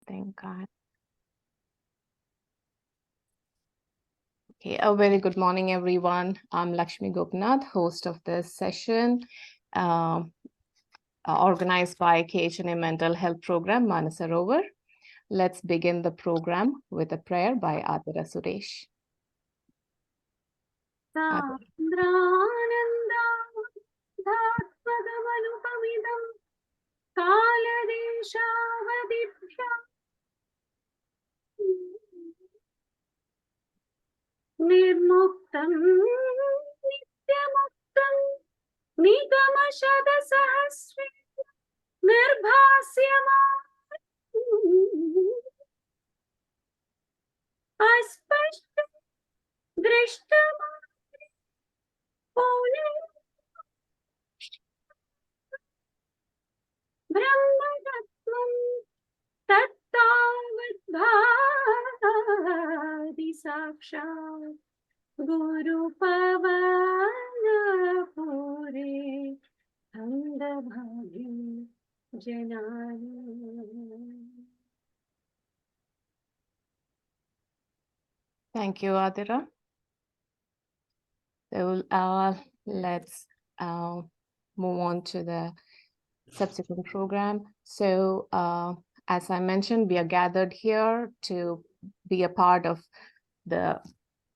think Okay, a very good morning, everyone. I'm Lakshmi Gopinath, host of this session, organized by KHNA Mental Health Program, Manasarovar. Let's begin the program with a prayer by Adira Suresh. निर्मुक्तं नित्यमुक्तं निगमशतसहस्रे निर्भास्यमानम् अस्पष्टं दृष्टमात्रे ब्रह्मतत्त्वं तत्तावद्भाति साक्षात् गुरुपवनपुरे अन्धभागे जनानि. Thank you, Adira. So let's move on to the subsequent program. So as I mentioned, we are gathered here to be a part of the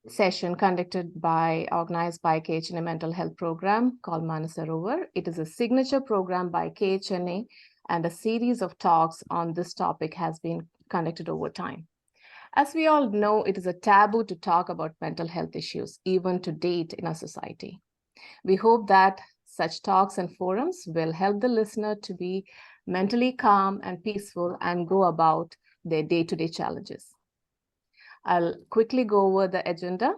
session organized by KHNA Mental Health Program called Manasarovar. It is a signature program by KHNA, and a series of talks on this topic has been conducted over time. As we all know, it is a taboo to talk about mental health issues, even to date in our society. We hope that such talks and forums will help the listener to be mentally calm and peaceful and go about their day-to-day challenges. I'll quickly go over the agenda.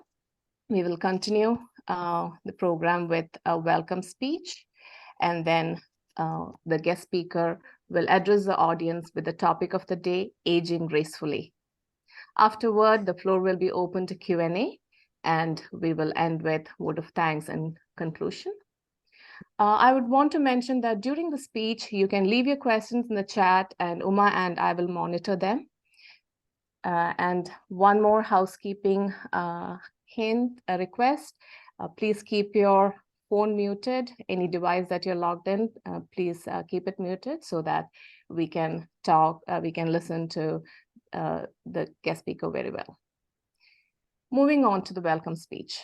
We will continue the program with a welcome speech, and then the guest speaker will address the audience with the topic of the day, aging gracefully. Afterward, the floor will be open to Q&A, and we will end with word of thanks and conclusion. I would want to mention that during the speech, you can leave your questions in the chat, and Uma and I will monitor them. And one more housekeeping request. Please keep your phone muted. Any device that you're logged in, please keep it muted so that we can talk, we can listen to the guest speaker very well. Moving on to the welcome speech.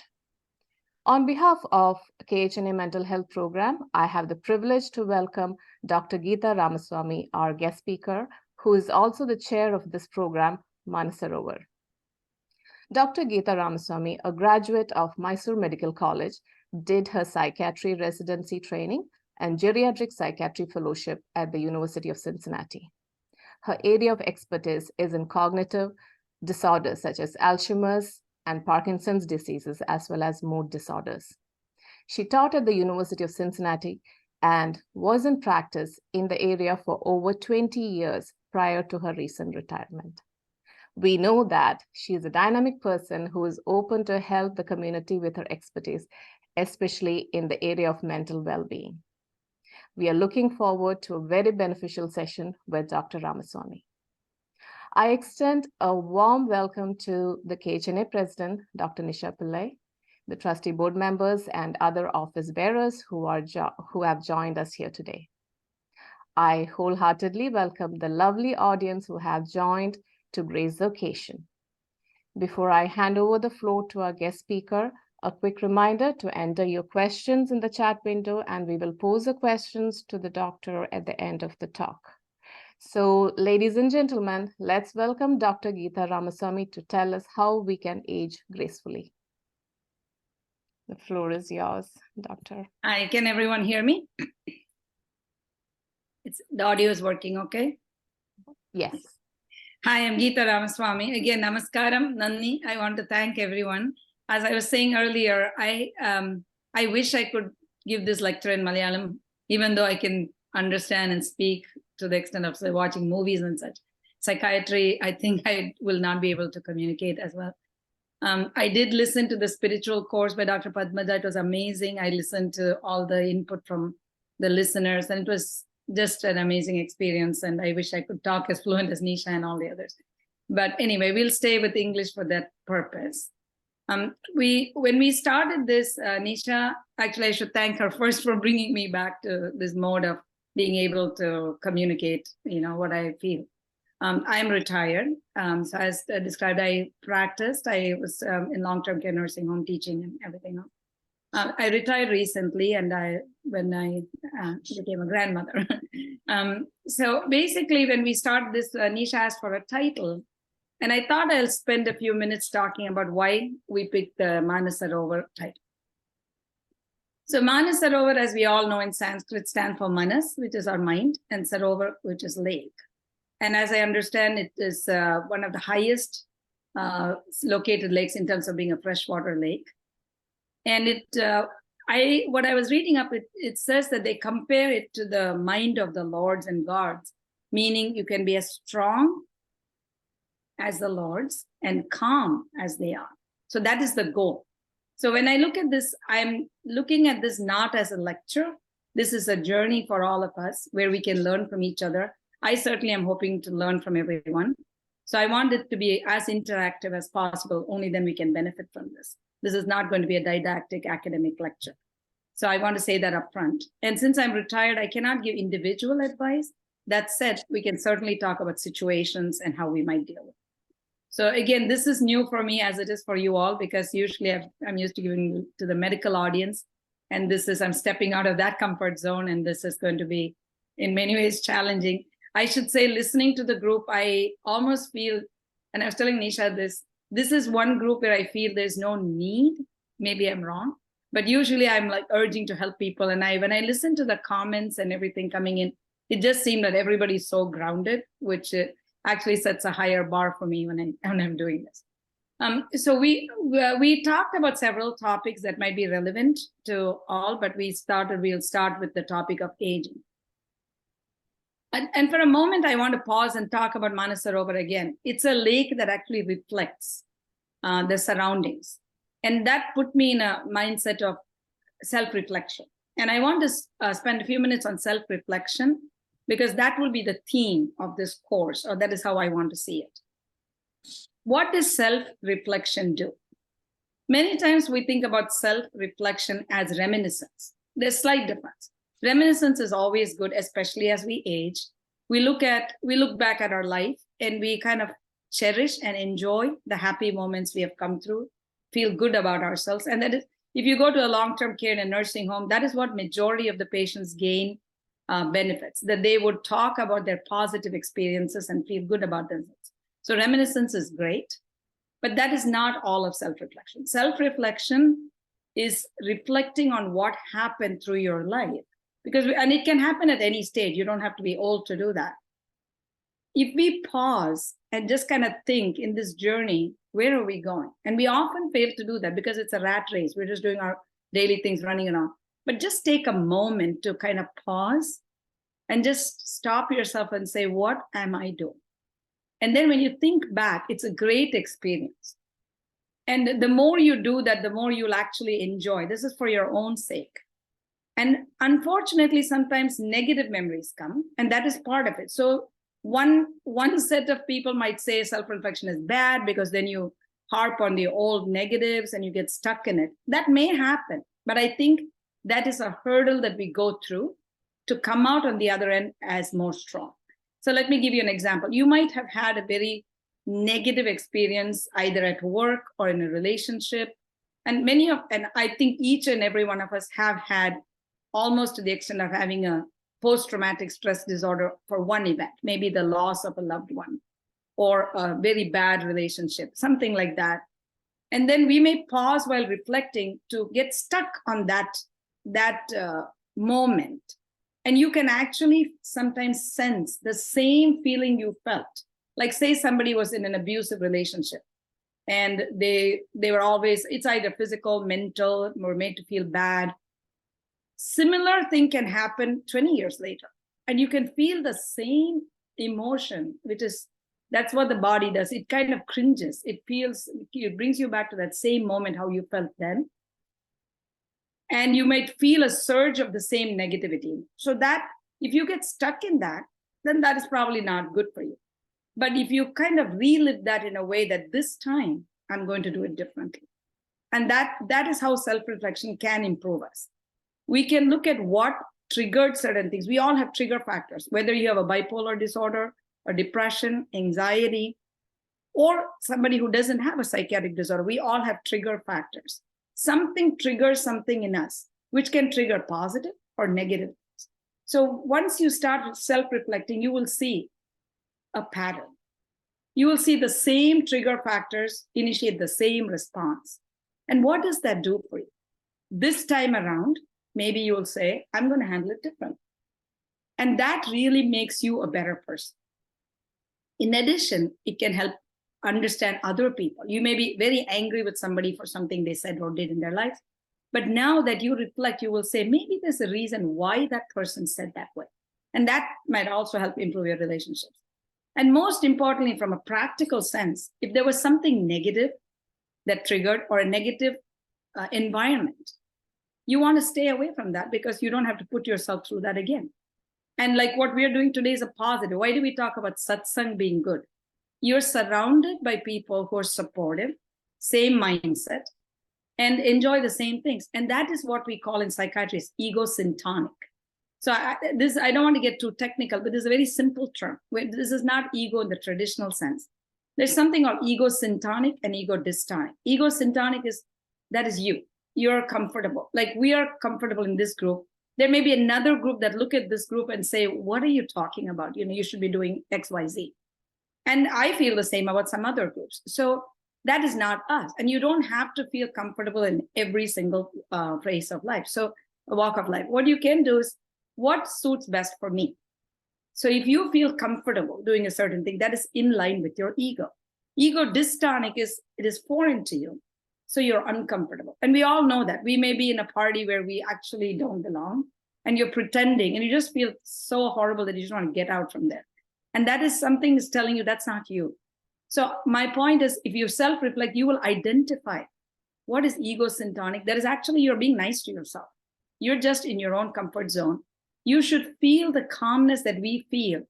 On behalf of KHNA Mental Health Program, I have the privilege to welcome Dr. Geetha Ramaswamy, our guest speaker, who is also the chair of this program, Manasarovar. Dr. Geetha Ramaswamy, a graduate of Mysore Medical College, did her psychiatry residency training and geriatric psychiatry fellowship at the University of Cincinnati. Her area of expertise is in cognitive disorders such as Alzheimer's and Parkinson's diseases, as well as mood disorders. She taught at the University of Cincinnati and was in practice in the area for over 20 years prior to her recent retirement. We know that she is a dynamic person who is open to help the community with her expertise, especially in the area of mental well-being. We are looking forward to a very beneficial session with Dr. Ramaswamy. I extend a warm welcome to the KHNA President, Dr. Nisha Pillai, the trustee board members, and other office bearers who have joined us here today. I wholeheartedly welcome the lovely audience who have joined to grace the occasion. Before I hand over the floor to our guest speaker, a quick reminder to enter your questions in the chat window, and we will pose the questions to the doctor at the end of the talk. So, ladies and gentlemen, let's welcome Dr. Geetha Ramaswamy to tell us how we can age gracefully. The floor is yours, Doctor. Hi, can everyone hear me? The audio is working, okay? Yes. Hi, I'm Geetha Ramaswamy. Again, namaskaram, Nandini. I want to thank everyone. As I was saying earlier, I wish I could give this lecture in Malayalam, even though I can understand and speak to the extent of, say, watching movies and such. Psychiatry, I think I will not be able to communicate as well. I did listen to the spiritual course by Dr. Padmaja. It was amazing. I listened to all the input from the listeners, and it was just an amazing experience. And I wish I could talk as fluent as Nisha and all the others. But anyway, we'll stay with English for that purpose. When we started this, Nisha, actually, I should thank her first for bringing me back to this mode of being able to communicate, what I feel. I'm retired. So as described, I practiced. I was in long-term care nursing home teaching and everything else. I retired recently, and when I became a grandmother. So basically, when we started this, Nisha asked for a title, and I thought I'll spend a few minutes talking about why we picked the Manasarovar title. So Manasarovar, as we all know in Sanskrit, stands for Manas, which is our mind, and Sarovar, which is lake. And as I understand, it is one of the highest located lakes in terms of being a freshwater lake. And what I was reading up, it says that they compare it to the mind of the lords and gods, meaning you can be as strong as the lords and calm as they are. So that is the goal. So when I look at this, I'm looking at this not as a lecture. This is a journey for all of us where we can learn from each other. I certainly am hoping to learn from everyone. So I want it to be as interactive as possible. Only then we can benefit from this. This is not going to be a didactic academic lecture. So I want to say that up front. And since I'm retired, I cannot give individual advice. That said, we can certainly talk about situations and how we might deal with it. So again, this is new for me as it is for you all, because usually I'm used to giving to the medical audience. And I'm stepping out of that comfort zone. And this is going to be in many ways challenging. I should say, listening to the group, I almost feel, and I was telling Nisha this is one group where I feel there's no need. Maybe I'm wrong, but usually I'm like urging to help people. And when I listen to the comments and everything coming in, it just seemed that everybody's so grounded, which actually sets a higher bar for me when I'm doing this. So we talked about several topics that might be relevant to all, but we'll start with the topic of aging. And for a moment, I want to pause and talk about Manasarovar again. It's a lake that actually reflects the surroundings. And that put me in a mindset of self-reflection. And I want to spend a few minutes on self-reflection, because that will be the theme of this course, or that is how I want to see it. What does self-reflection do? Many times we think about self-reflection as reminiscence. There's slight difference. Reminiscence is always good, especially as we age. We look back at our life and we kind of cherish and enjoy the happy moments we have come through, feel good about ourselves. And that is, if you go to a long-term care in a nursing home, that is what majority of the patients gain benefits, that they would talk about their positive experiences and feel good about themselves. So reminiscence is great, but that is not all of self-reflection. Self-reflection is reflecting on what happened through your life. And it can happen at any stage. You don't have to be old to do that. If we pause and just kind of think in this journey, where are we going? And we often fail to do that because it's a rat race. We're just doing our daily things, running around. But just take a moment to kind of pause and just stop yourself and say, what am I doing? And then when you think back, it's a great experience. And the more you do that, the more you'll actually enjoy. This is for your own sake. And unfortunately, sometimes negative memories come, and that is part of it. So one set of people might say self-reflection is bad because then you harp on the old negatives and you get stuck in it. That may happen, but I think that is a hurdle that we go through to come out on the other end as more strong. So let me give you an example. You might have had a very negative experience either at work or in a relationship. And I think each and every one of us have had almost to the extent of having a post-traumatic stress disorder for one event, maybe the loss of a loved one or a very bad relationship, something like that. And then we may pause while reflecting to get stuck on that moment. And you can actually sometimes sense the same feeling you felt. Like say somebody was in an abusive relationship and they were always, it's either physical, mental, or made to feel bad. Similar thing can happen 20 years later. And you can feel the same emotion, that's what the body does. It kind of cringes. It brings you back to that same moment, how you felt then. And you might feel a surge of the same negativity. So that If you get stuck in that, then that is probably not good for you. But if you kind of relive that in a way that this time I'm going to do it differently. And that is how self-reflection can improve us. We can look at what triggered certain things. We all have trigger factors, whether you have a bipolar disorder or depression, anxiety, or somebody who doesn't have a psychiatric disorder. We all have trigger factors. Something triggers something in us, which can trigger positive or negative. So once you start self-reflecting, you will see a pattern. You will see the same trigger factors initiate the same response. And what does that do for you? This time around, maybe you will say, I'm going to handle it differently. And that really makes you a better person. In addition, it can help understand other people. You may be very angry with somebody for something they said or did in their life. But now that you reflect, you will say, maybe there's a reason why that person said that way. And that might also help improve your relationships. And most importantly, from a practical sense, if there was something negative that triggered or a negative environment, you want to stay away from that because you don't have to put yourself through that again. And like what we are doing today is a positive. Why do we talk about satsang being good? You're surrounded by people who are supportive, same mindset, and enjoy the same things. And that is what we call in psychiatry ego syntonic. So I don't want to get too technical, but this is a very simple term. This is not ego in the traditional sense. There's something called ego syntonic and ego dystonic. Ego syntonic that is you. You're comfortable. Like we are comfortable in this group. There may be another group that look at this group and say, what are you talking about? You should be doing X, Y, Z. And I feel the same about some other groups. So that is not us. And you don't have to feel comfortable in every single phase of life. So a walk of life. What you can do is what suits best for me. So if you feel comfortable doing a certain thing, that is in line with your ego. Ego dystonic it is foreign to you. So you're uncomfortable. And we all know that. We may be in a party where we actually don't belong and you're pretending and you just feel so horrible that you just want to get out from there. And that is something is telling you that's not you. So my point is, if you self-reflect, you will identify what is ego syntonic. That is actually you're being nice to yourself. You're just in your own comfort zone. You should feel the calmness that we feel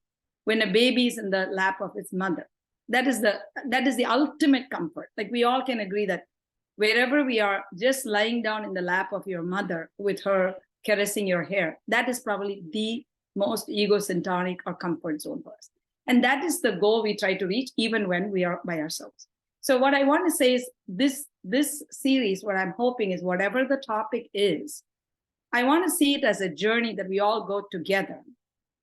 when a baby is in the lap of its mother. That is the ultimate comfort. Like we all can agree that wherever we are, just lying down in the lap of your mother with her caressing your hair, that is probably the most ego syntonic or comfort zone for us. And that is the goal we try to reach even when we are by ourselves. So what I want to say is this series, what I'm hoping is whatever the topic is, I want to see it as a journey that we all go together.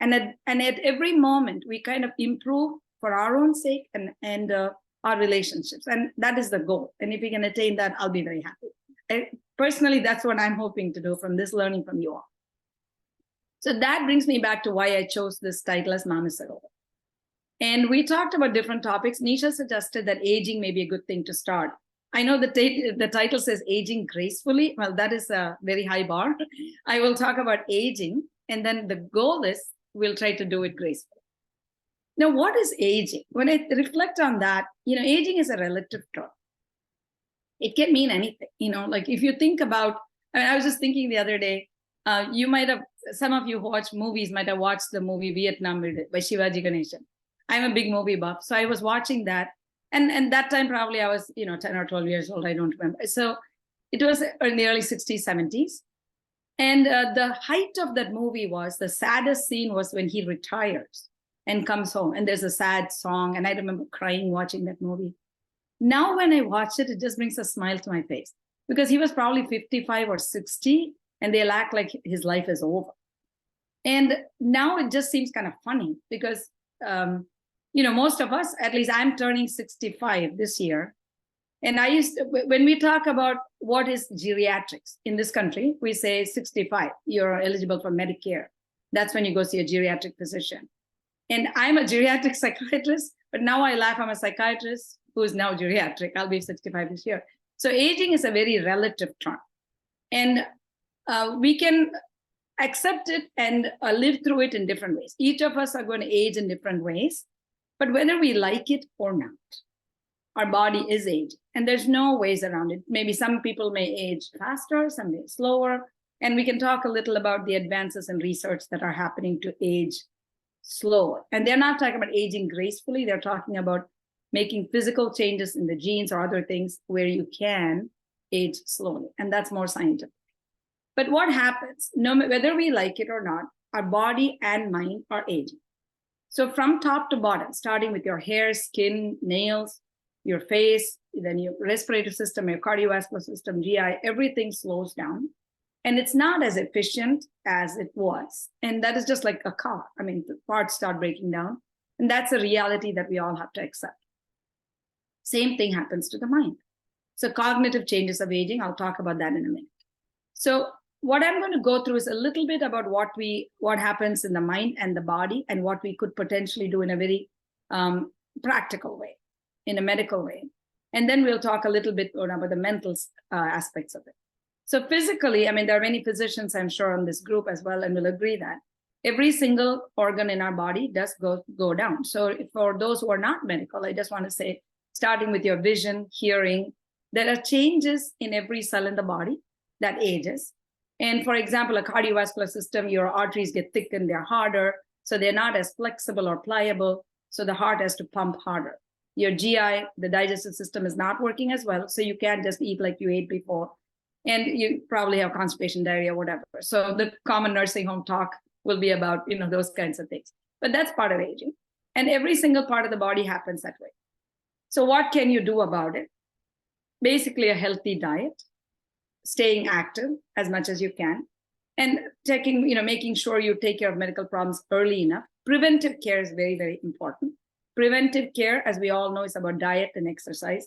And at every moment, we kind of improve for our own sake and our relationships. And that is the goal. And if we can attain that, I'll be very happy. And personally, that's what I'm hoping to do from this learning from you all. So that brings me back to why I chose this title as Manasarovar. And we talked about different topics. Nisha suggested that aging may be a good thing to start. I know the title says aging gracefully. Well, that is a very high bar. I will talk about aging. And then the goal is we'll try to do it gracefully. Now, what is aging? When I reflect on that, aging is a relative term. It can mean anything, like if you think about, I was just thinking the other day, you might have, some of you who watch movies might have watched the movie Vietnam by Shivaji Ganeshan. I'm a big movie buff. So I was watching that. And that time probably I was, 10 or 12 years old. I don't remember. So it was in the early 60s, 70s. And the height of that movie was, the saddest scene was when he retires and comes home. And there's a sad song. And I remember crying watching that movie. Now when I watch it, it just brings a smile to my face. Because he was probably 55 or 60. And they'll act like his life is over. And now it just seems kind of funny because, most of us, at least I'm turning 65 this year. And when we talk about what is geriatrics in this country, we say 65, you're eligible for Medicare. That's when you go see a geriatric physician. And I'm a geriatric psychiatrist, but now I laugh, I'm a psychiatrist who is now geriatric. I'll be 65 this year. So aging is a very relative term. And we can accept it and live through it in different ways. Each of us are going to age in different ways, but whether we like it or not, our body is aging. And there's no ways around it. Maybe some people may age faster, some may slower. And we can talk a little about the advances in research that are happening to age slower. And they're not talking about aging gracefully. They're talking about making physical changes in the genes or other things where you can age slowly. And that's more scientific. But what happens, whether we like it or not, our body and mind are aging. So from top to bottom, starting with your hair, skin, nails, your face, then your respiratory system, your cardiovascular system, GI, everything slows down. And it's not as efficient as it was. And that is just like a car. I mean, the parts start breaking down. And that's a reality that we all have to accept. Same thing happens to the mind. So cognitive changes of aging, I'll talk about that in a minute. So what I'm going to go through is a little bit about what happens in the mind and the body and what we could potentially do in a very practical way, in a medical way. And then we'll talk a little bit about the mental aspects of it. So physically, I mean, there are many physicians, I'm sure, on this group as well, and will agree that every single organ in our body does go down. So for those who are not medical, I just want to say, starting with your vision, hearing, there are changes in every cell in the body that ages. And for example, a cardiovascular system, your arteries get thickened, they're harder, so they're not as flexible or pliable, so the heart has to pump harder. Your GI, the digestive system, is not working as well, so you can't just eat like you ate before. And you probably have constipation, diarrhea, whatever. So the common nursing home talk will be about, those kinds of things. But that's part of aging. And every single part of the body happens that way. So what can you do about it? Basically, a healthy diet, staying active as much as you can, and making sure you take care of medical problems early enough. Preventive care is very, very important. Preventive care, as we all know, is about diet and exercise.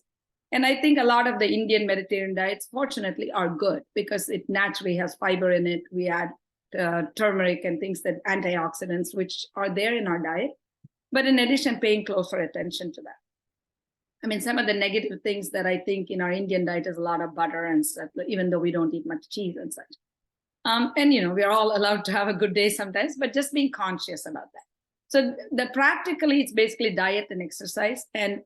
And I think a lot of the Indian Mediterranean diets, fortunately, are good because it naturally has fiber in it. We add turmeric and things that antioxidants, which are there in our diet. But in addition, paying closer attention to that. I mean, some of the negative things that I think in our Indian diet is a lot of butter and stuff, even though we don't eat much cheese and such. And, we're all allowed to have a good day sometimes, but just being conscious about that. So practically, it's basically diet and exercise. And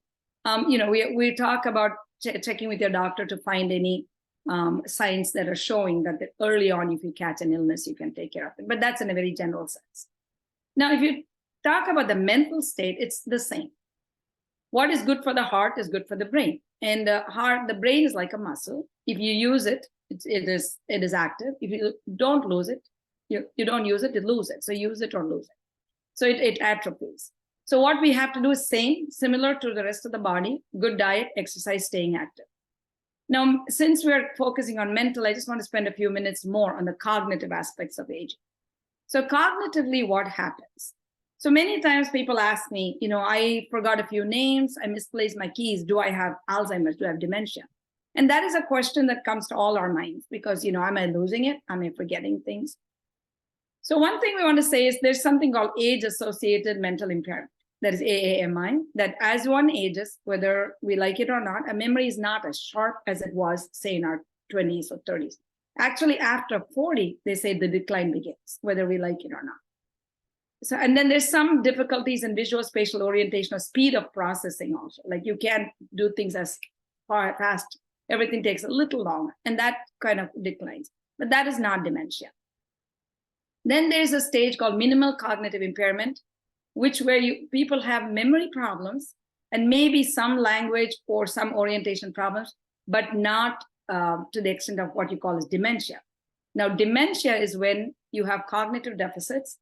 we talk about checking with your doctor to find any signs that are showing that early on, if you catch an illness, you can take care of it. But that's in a very general sense. Now, if you talk about the mental state, it's the same. What is good for the heart is good for the brain. And the brain is like a muscle. If you use it, it is active. If you don't lose it, you don't use it, you lose it. So use it or lose it. So it atrophies. So what we have to do is similar to the rest of the body, good diet, exercise, staying active. Now, since we're focusing on mental, I just want to spend a few minutes more on the cognitive aspects of aging. So cognitively, what happens? So many times people ask me, I forgot a few names, I misplaced my keys. Do I have Alzheimer's? Do I have dementia? And that is a question that comes to all our minds because, am I losing it? Am I forgetting things? So one thing we want to say is there's something called age-associated mental impairment, that is AAMI, that as one ages, whether we like it or not, a memory is not as sharp as it was, say, in our 20s or 30s. Actually, after 40, they say the decline begins, whether we like it or not. So, and then there's some difficulties in visual spatial orientation or speed of processing also. Like you can't do things as fast. Everything takes a little longer, and that kind of declines. But that is not dementia. Then there's a stage called minimal cognitive impairment, where people have memory problems and maybe some language or some orientation problems, but not to the extent of what you call as dementia. Now, dementia is when you have cognitive deficits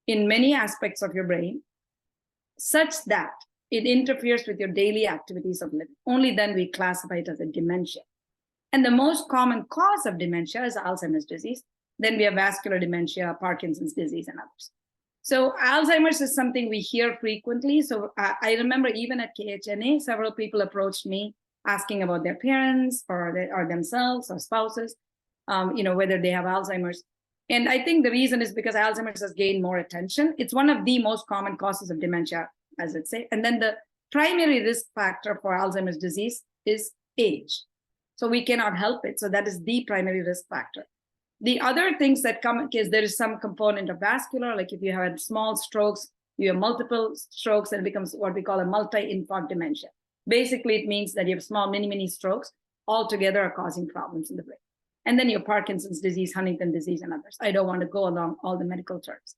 in many aspects of your brain, such that it interferes with your daily activities of living. Only then we classify it as a dementia. And the most common cause of dementia is Alzheimer's disease. Then we have vascular dementia, Parkinson's disease, and others. So Alzheimer's is something we hear frequently. So I remember even at KHNA, several people approached me asking about their parents or themselves or spouses, whether they have Alzheimer's. And I think the reason is because Alzheimer's has gained more attention. It's one of the most common causes of dementia, as it say. And then the primary risk factor for Alzheimer's disease is age. So we cannot help it. So that is the primary risk factor. The other things that come is there is some component of vascular, like if you have small strokes, you have multiple strokes, and it becomes what we call a multi-infarct dementia. Basically, it means that you have small, mini strokes all together are causing problems in the brain. And then your Parkinson's disease, Huntington disease, and others. I don't want to go along all the medical terms.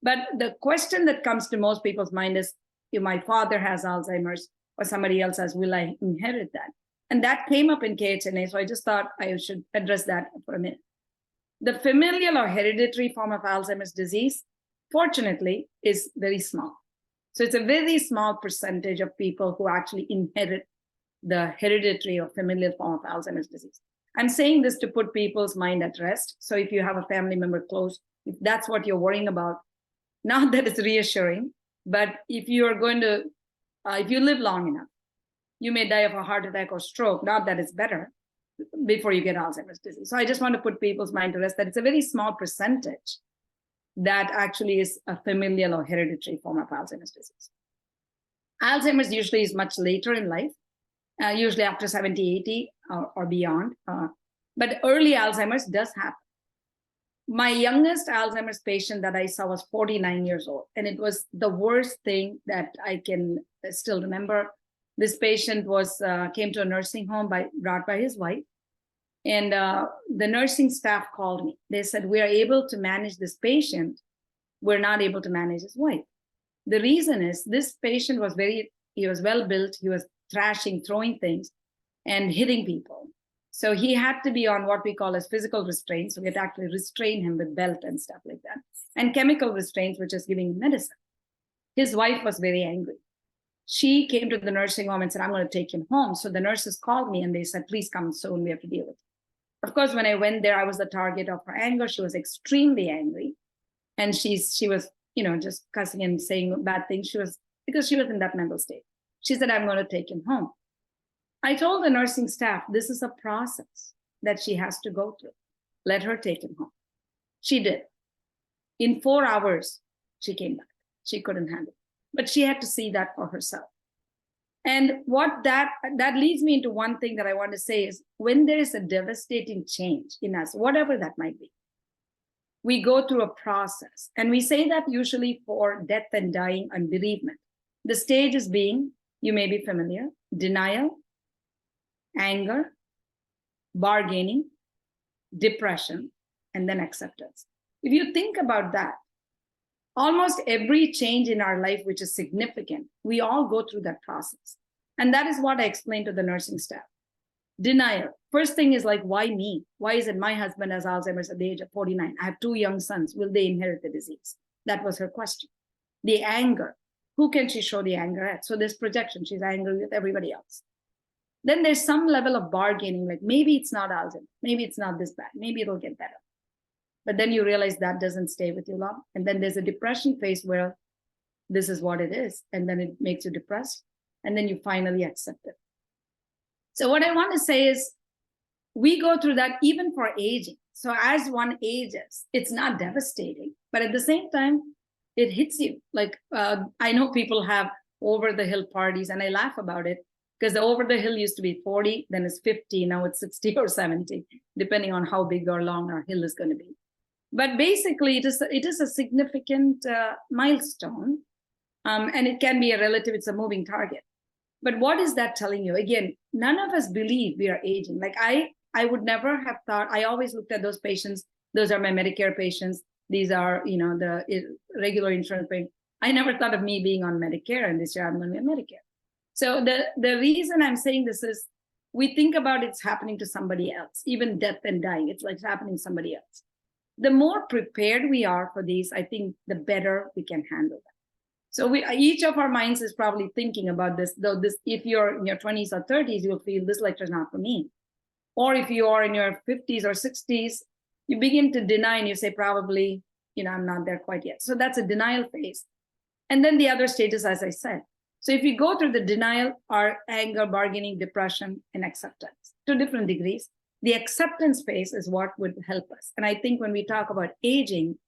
But the question that comes to most people's mind is, if my father has Alzheimer's or somebody else has, will I inherit that? And that came up in KHNA, so I just thought I should address that for a minute. The familial or hereditary form of Alzheimer's disease, fortunately, is very small. So it's a very small percentage of people who actually inherit the hereditary or familial form of Alzheimer's disease. I'm saying this to put people's mind at rest. So if you have a family member close, if that's what you're worrying about, not that it's reassuring, but if you are going to, if you live long enough, you may die of a heart attack or stroke, not that it's better, before you get Alzheimer's disease. So I just want to put people's mind to rest that it's a very small percentage that actually is a familial or hereditary form of Alzheimer's disease. Alzheimer's usually is much later in life, usually after 70, 80 or beyond. But early Alzheimer's does happen. My youngest Alzheimer's patient that I saw was 49 years old, and it was the worst thing that I can still remember. This patient was came to a nursing home brought by his wife, and the nursing staff called me. They said, we are able to manage this patient. We're not able to manage his wife. The reason is this patient was he was well built. He was thrashing, throwing things, and hitting people. So he had to be on what we call as physical restraints. So we had to actually restrain him with belt and stuff like that. And chemical restraints, which is giving him medicine. His wife was very angry. She came to the nursing home and said, I'm going to take him home. So the nurses called me and they said, please come soon. We have to deal with it. Of course, when I went there, I was the target of her anger. She was extremely angry. And she was, just cussing and saying bad things. Because she was in that mental state. She said, I'm going to take him home. I told the nursing staff, this is a process that she has to go through. Let her take him home. She did. In 4 hours, she came back. She couldn't handle it. But she had to see that for herself. And what that leads me into one thing that I want to say is, when there is a devastating change in us, whatever that might be, we go through a process. And we say that usually for death and dying and bereavement. The stages being, you may be familiar, denial, anger, bargaining, depression, and then acceptance. If you think about that, almost every change in our life, which is significant, we all go through that process. And that is what I explained to the nursing staff. Denial. First thing is like, why me? Why is it my husband has Alzheimer's at the age of 49? I have 2 young sons. Will they inherit the disease? That was her question. The anger. Who can she show the anger at? So there's projection. She's angry with everybody else. Then there's some level of bargaining, like maybe it's not Alzheimer's. Maybe it's not this bad. Maybe it'll get better. But then you realize that doesn't stay with you long. And then there's a depression phase where this is what it is. And then it makes you depressed. And then you finally accept it. So what I want to say is, we go through that even for aging. So as one ages, it's not devastating. But at the same time, it hits you. Like I know people have over the hill parties, and I laugh about it because the over the hill used to be 40, then it's 50, now it's 60 or 70, depending on how big or long our hill is going to be. But basically, it is a significant milestone, and it can be a relative, it's a moving target. But what is that telling you? Again, none of us believe we are aging. Like I would never have thought, I always looked at those patients, those are my Medicare patients, these are, the regular insurance patients. I never thought of me being on Medicare, and this year I'm going to be on Medicare. So the reason I'm saying this is, we think about it's happening to somebody else, even death and dying, it's like it's happening to somebody else. The more prepared we are for these, I think the better we can handle them. So each of our minds is probably thinking about this, though if you're in your 20s or 30s, you'll feel this lecture is not for me. Or if you are in your 50s or 60s, you begin to deny and you say, probably, I'm not there quite yet. So that's a denial phase. And then the other stages, as I said. So if you go through the denial, are anger, bargaining, depression, and acceptance to different degrees. The acceptance phase is what would help us. And I think when we talk about aging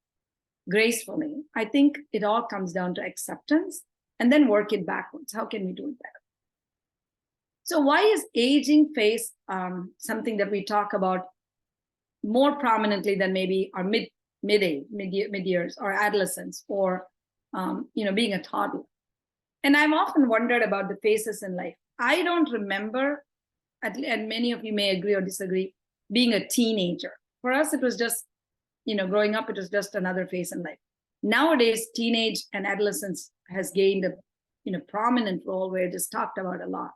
gracefully, I think it all comes down to acceptance and then work it backwards. How can we do it better? So why is aging phase something that we talk about more prominently than maybe our mid-years or adolescence or being a toddler? And I've often wondered about the phases in life. I don't remember, and many of you may agree or disagree, being a teenager. For us, it was just, growing up, it was just another phase in life. Nowadays, teenage and adolescence has gained a prominent role where it is talked about a lot.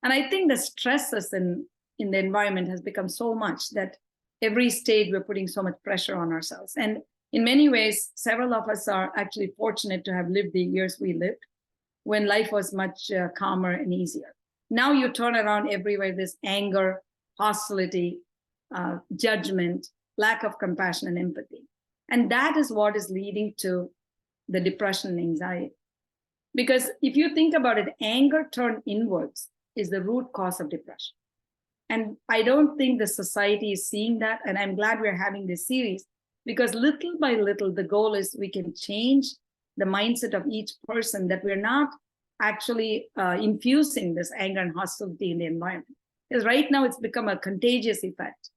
And I think the stresses in the environment has become so much that every stage we're putting so much pressure on ourselves. And in many ways, several of us are actually fortunate to have lived the years we lived when life was much calmer and easier. Now you turn around everywhere, there's anger, hostility, judgment, lack of compassion and empathy. And that is what is leading to the depression and anxiety. Because if you think about it, anger turned inwards is the root cause of depression. And I don't think the society is seeing that. And I'm glad we're having this series, because little by little, the goal is we can change the mindset of each person, that we're not actually infusing this anger and hostility in the environment. Because right now it's become a contagious effect.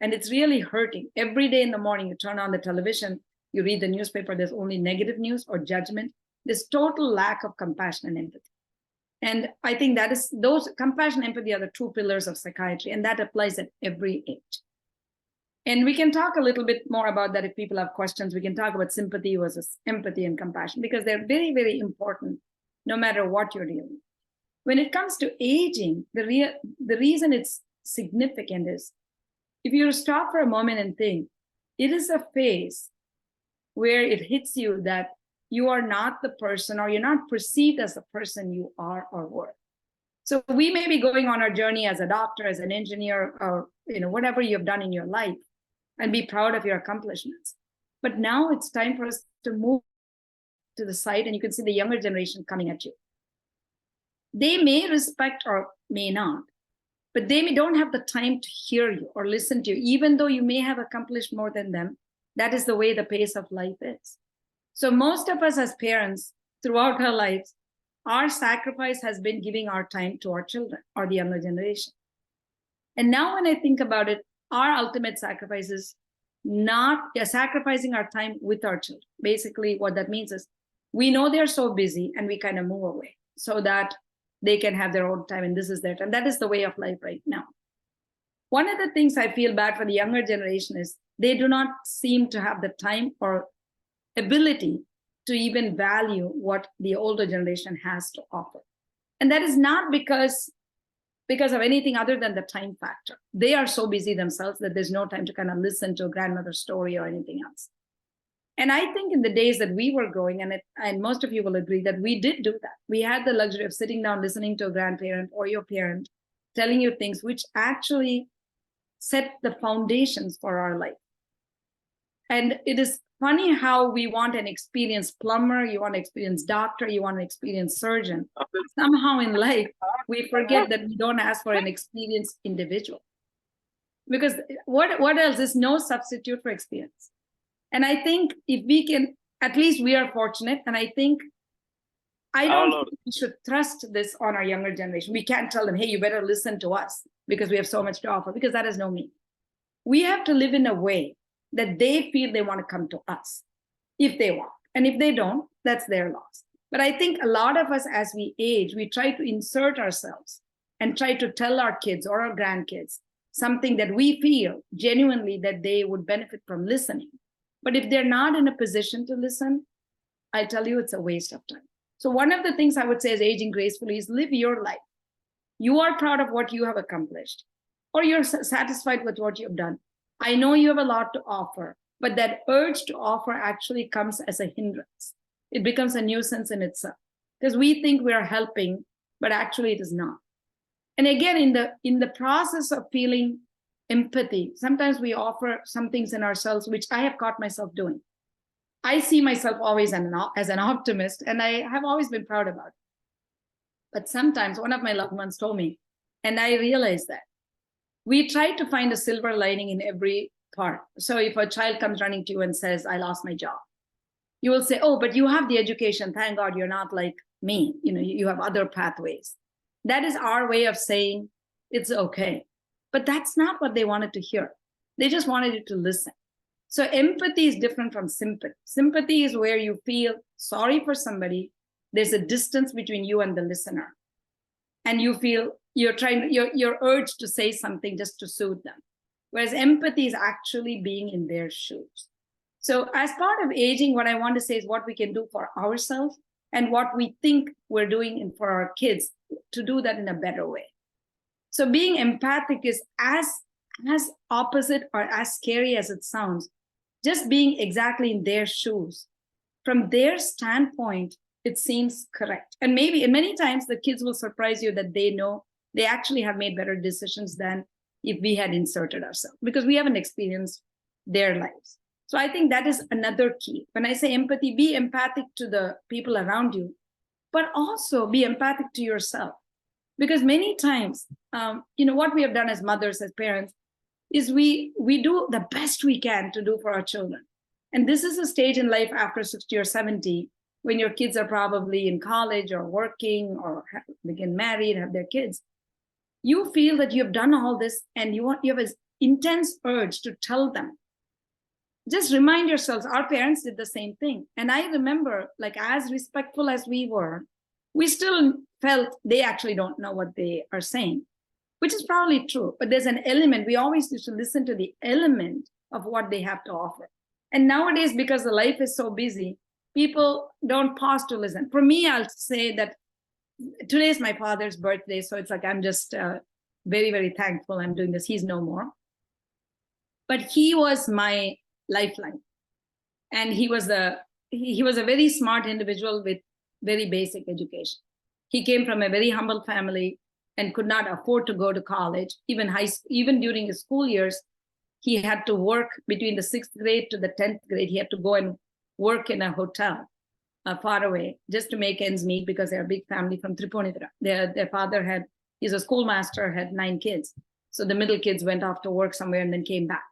And it's really hurting. Every day in the morning, you turn on the television, you read the newspaper, there's only negative news or judgment. There's total lack of compassion and empathy. And I think that is, those compassion and empathy are the two pillars of psychiatry, and that applies at every age. And we can talk a little bit more about that if people have questions. We can talk about sympathy versus empathy and compassion, because they're very, very important no matter what you're dealing with. When it comes to aging, the reason it's significant is, if you stop for a moment and think, it is a phase where it hits you that you are not the person, or you're not perceived as the person you are or were. So we may be going on our journey as a doctor, as an engineer, or whatever you have done in your life, and be proud of your accomplishments. But now it's time for us to move to the side, and you can see the younger generation coming at you. They may respect or may not, but they don't have the time to hear you or listen to you, even though you may have accomplished more than them. That is the way the pace of life is. So most of us as parents throughout our lives, our sacrifice has been giving our time to our children or the younger generation. And now when I think about it, our ultimate sacrifice is not sacrificing our time with our children. Basically, what that means is we know they're so busy and we kind of move away so that they can have their own time, and this is their time. That is the way of life right now. One of the things I feel bad for the younger generation is they do not seem to have the time or ability to even value what the older generation has to offer. And that is not because of anything other than the time factor. They are so busy themselves that there's no time to kind of listen to a grandmother's story or anything else. And I think in the days that we were growing, and most of you will agree that we did do that. We had the luxury of sitting down, listening to a grandparent or your parent, telling you things which actually set the foundations for our life. And it is funny how we want an experienced plumber, you want an experienced doctor, you want an experienced surgeon. Somehow in life, we forget that we don't ask for an experienced individual. Because what else? There's no substitute for experience. And I think if we can, at least we are fortunate. And I don't think we should thrust this on our younger generation. We can't tell them, hey, you better listen to us because we have so much to offer, because that has no meaning. We have to live in a way that they feel they want to come to us if they want. And if they don't, that's their loss. But I think a lot of us, as we age, we try to insert ourselves and try to tell our kids or our grandkids something that we feel genuinely that they would benefit from listening. But if they're not in a position to listen, I tell you, it's a waste of time. So one of the things I would say as aging gracefully is live your life. You are proud of what you have accomplished, or you're satisfied with what you've done. I know you have a lot to offer, but that urge to offer actually comes as a hindrance. It becomes a nuisance in itself because we think we are helping, but actually it is not. And again, in the process of feeling empathy, sometimes we offer some things in ourselves, which I have caught myself doing. I see myself always as an optimist, and I have always been proud about it. But sometimes one of my loved ones told me, and I realized that we try to find a silver lining in every part. So if a child comes running to you and says, I lost my job, you will say, oh, but you have the education. Thank God you're not like me. You have other pathways. That is our way of saying it's okay. But that's not what they wanted to hear. They just wanted you to listen. So empathy is different from sympathy. Sympathy is where you feel sorry for somebody. There's a distance between you and the listener. And you feel you're urged to say something just to soothe them. whereas empathy is actually being in their shoes. So as part of aging, what I want to say is what we can do for ourselves and what we think we're doing for our kids to do that in a better way. So being empathic is as opposite or as scary as it sounds, just being exactly in their shoes. From their standpoint, it seems correct. And maybe, and many times the kids will surprise you that they know they actually have made better decisions than if we had inserted ourselves, because we haven't experienced their lives. So I think that is another key. When I say empathy, be empathic to the people around you, but also be empathic to yourself. Because many times, what we have done as mothers, as parents, is we do the best we can to do for our children. And this is a stage in life after 60 or 70, when your kids are probably in college or working or begin married, have their kids. You feel that you have done all this and you have an intense urge to tell them. Just remind yourselves, our parents did the same thing. And I remember, like, as respectful as we were, we still felt they actually don't know what they are saying, which is probably true. But there's an element, we always used to listen to the element of what they have to offer. And nowadays, because the life is so busy, people don't pause to listen. For me, I'll say that today is my father's birthday. So it's like, I'm just very, very thankful I'm doing this. He's no more. But he was my lifeline. And he was a very smart individual with very basic education. He came from a very humble family and could not afford to go to college. Even during his school years, he had to work between the 6th grade to the 10th grade. He had to go and work in a hotel far away just to make ends meet, because they're a big family from Tripunithura. Their father he's a schoolmaster, had 9 kids. So the middle kids went off to work somewhere and then came back.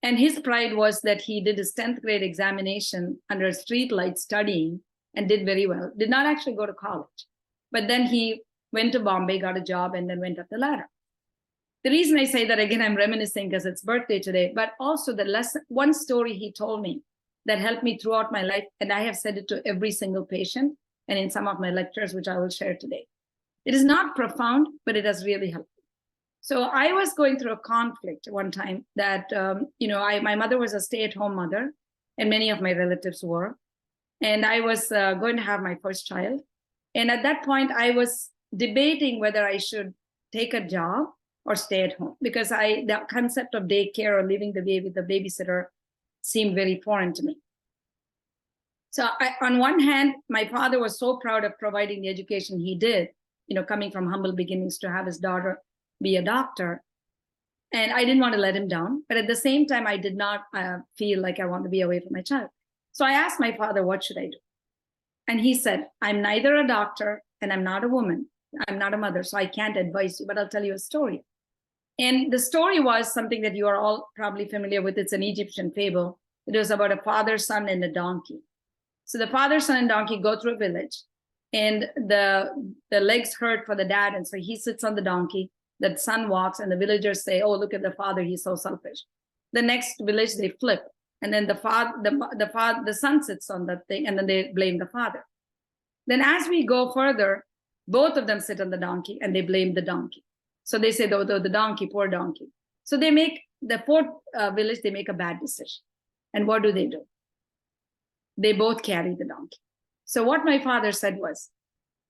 And his pride was that he did his 10th grade examination under a street light studying and did very well. Did not actually go to college. But then he went to Bombay, got a job, and then went up the ladder. The reason I say that, again, I'm reminiscing because it's birthday today, but also the lesson, one story he told me that helped me throughout my life, and I have said it to every single patient and in some of my lectures, which I will share today. It is not profound, but it has really helped. So I was going through a conflict one time that, my mother was a stay-at-home mother, and many of my relatives were. And I was going to have my first child. And at that point, I was debating whether I should take a job or stay at home, because the concept of daycare or leaving the baby with the babysitter seemed very foreign to me. So on one hand, my father was so proud of providing the education he did, coming from humble beginnings to have his daughter be a doctor. And I didn't want to let him down. But at the same time, I did not feel like I want to be away from my child. So I asked my father, what should I do? And he said, I'm neither a doctor and I'm not a woman. I'm not a mother, so I can't advise you, but I'll tell you a story. And the story was something that you are all probably familiar with. It's an Egyptian fable. It was about a father, son, and a donkey. So the father, son, and donkey go through a village, and the legs hurt for the dad. And so he sits on the donkey. The son walks, and the villagers say, oh, look at the father, he's so selfish. The next village, they flip. And then the son sits on that thing, and then they blame the father. Then as we go further, both of them sit on the donkey and they blame the donkey. So they say, the donkey, poor donkey. So they make the fourth village, they make a bad decision. And what do? They both carry the donkey. So what my father said was,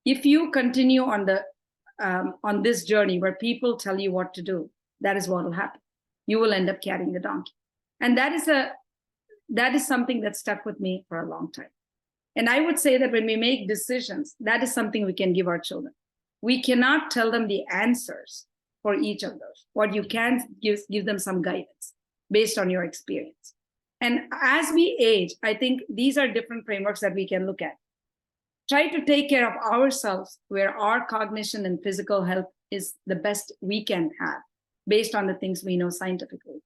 if you continue on this journey where people tell you what to do, that is what will happen. You will end up carrying the donkey. And that is something that stuck with me for a long time. And I would say that when we make decisions, that is something we can give our children. We cannot tell them the answers for each of those. What you can give them some guidance based on your experience. And as we age, I think these are different frameworks that we can look at. Try to take care of ourselves where our cognition and physical health is the best we can have based on the things we know scientifically,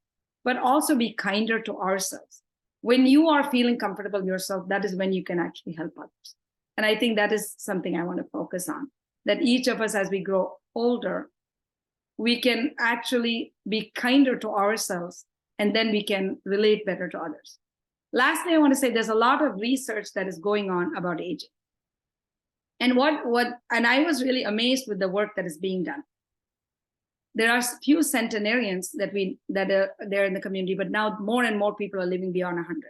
but also be kinder to ourselves. When you are feeling comfortable yourself, that is when you can actually help others. And I think that is something I want to focus on, that each of us, as we grow older, we can actually be kinder to ourselves, and then we can relate better to others. Lastly, I want to say there's a lot of research that is going on about aging. And I was really amazed with the work that is being done. there are few centenarians that are there in the community, but now more and more people are living beyond 100.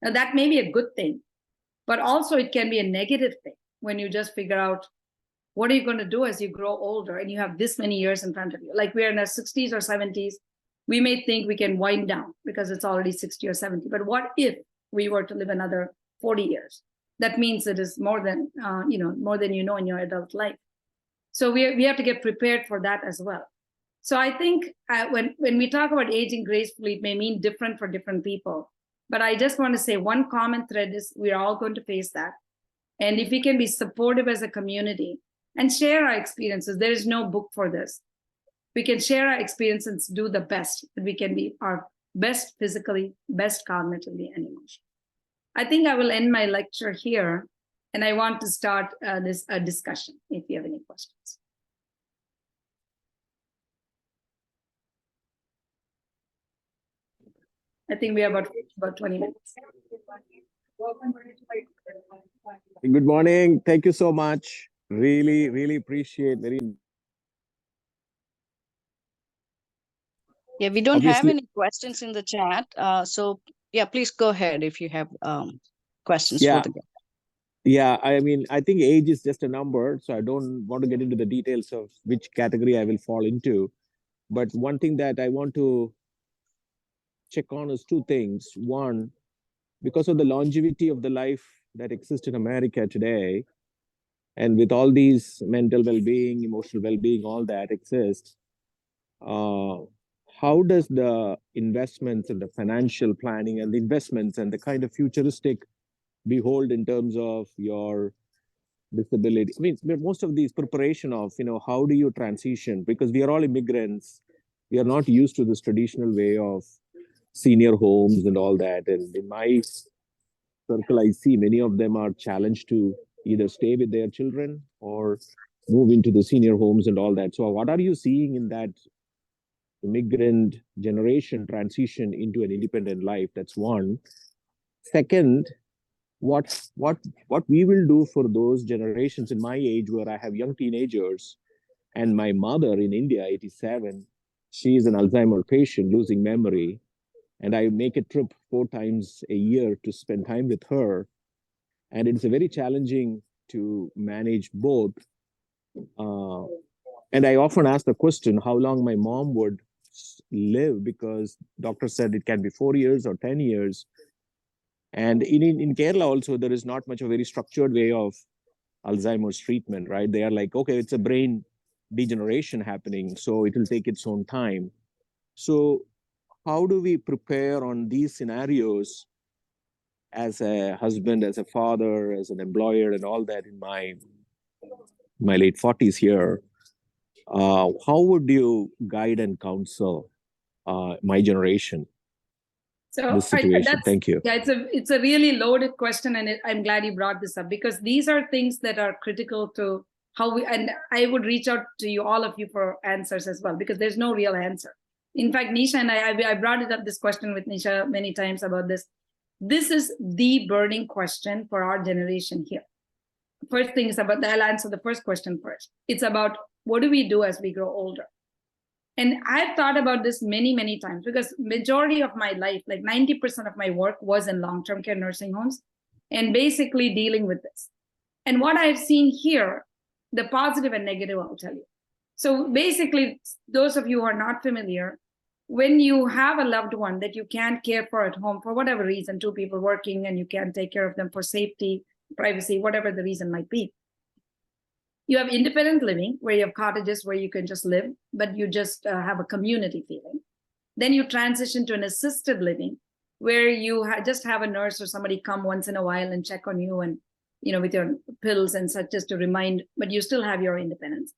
Now that may be a good thing, but also it can be a negative thing when you just figure out what are you going to do as you grow older and you have this many years in front of you. Like we're in our 60s or 70s, we may think we can wind down because it's already 60 or 70. But what if we were to live another 40 years? That means it is more than more than you know in your adult life. So we have to get prepared for that as well. So I think when we talk about aging gracefully, it may mean different for different people. But I just want to say one common thread is we are all going to face that. And if we can be supportive as a community and share our experiences, there is no book for this. We can share our experiences, do the best that we can be, our best physically, best cognitively, and emotionally. I think I will end my lecture here, and I want to start this discussion if you have any questions. I think we have about 20 minutes. Good morning. Thank you so much. Really, really appreciate. Yeah, we don't have Obviously- any questions in the chat. So yeah, please go ahead if you have questions Yeah. for the guest. Yeah, I mean, I think age is just a number, so I don't want to get into the details of which category I will fall into. But one thing that I want to check on is two things. One, because of the longevity of the life that exists in America today, and with all these mental well-being, emotional well-being, all that exists, how does the investments and the financial planning and the investments and the kind of futuristic behold in terms of your disability? I mean, most of these preparation of, how do you transition? Because we are all immigrants. We are not used to this traditional way of senior homes and all that. And in my circle, I see many of them are challenged to either stay with their children or move into the senior homes and all that. So what are you seeing in that immigrant generation transition into an independent life? That's one. Second, what we will do for those generations in my age where I have young teenagers, and my mother in India, 87, she is an Alzheimer patient losing memory, and I make a trip 4 times a year to spend time with her, and it's very challenging to manage both. And I often ask the question how long my mom would live, because doctor said it can be 4 years or 10 years. And in Kerala also, there is not much of a very structured way of Alzheimer's treatment, right? They are like, okay, it's a brain degeneration happening, so it will take its own time. So how do we prepare on these scenarios as a husband, as a father, as an employer, and all that in my late 40s here? How would you guide and counsel my generation? So This situation. Thank you. Yeah, it's a really loaded question, and I'm glad you brought this up, because these are things that are critical to how we. And I would reach out to you, all of you, for answers as well, because there's no real answer. In fact, Nisha and I brought it up, this question with Nisha many times about this. This is the burning question for our generation here. First thing is about, I'll answer the first question first. It's about what do we do as we grow older? And I've thought about this many, many times, because majority of my life, like 90% of my work, was in long-term care nursing homes and basically dealing with this. And what I've seen here, the positive and negative, I'll tell you. So basically, those of you who are not familiar, when you have a loved one that you can't care for at home for whatever reason, 2 people working and you can't take care of them for safety, privacy, whatever the reason might be, you have independent living, where you have cottages where you can just live, but you just have a community feeling. Then you transition to an assisted living, where you just have a nurse or somebody come once in a while and check on you, and with your pills and such, just to remind, but you still have your independence.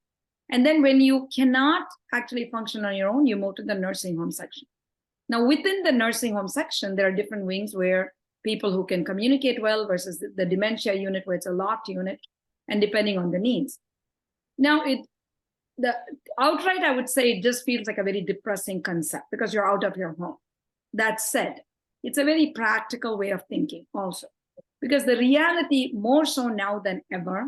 And then when you cannot actually function on your own, you move to the nursing home section. Now, within the nursing home section, there are different wings where people who can communicate well versus the dementia unit, where it's a locked unit, and depending on the needs. Now, the outright, I would say, it just feels like a very depressing concept because you're out of your home. That said, it's a very practical way of thinking also, because the reality, more so now than ever,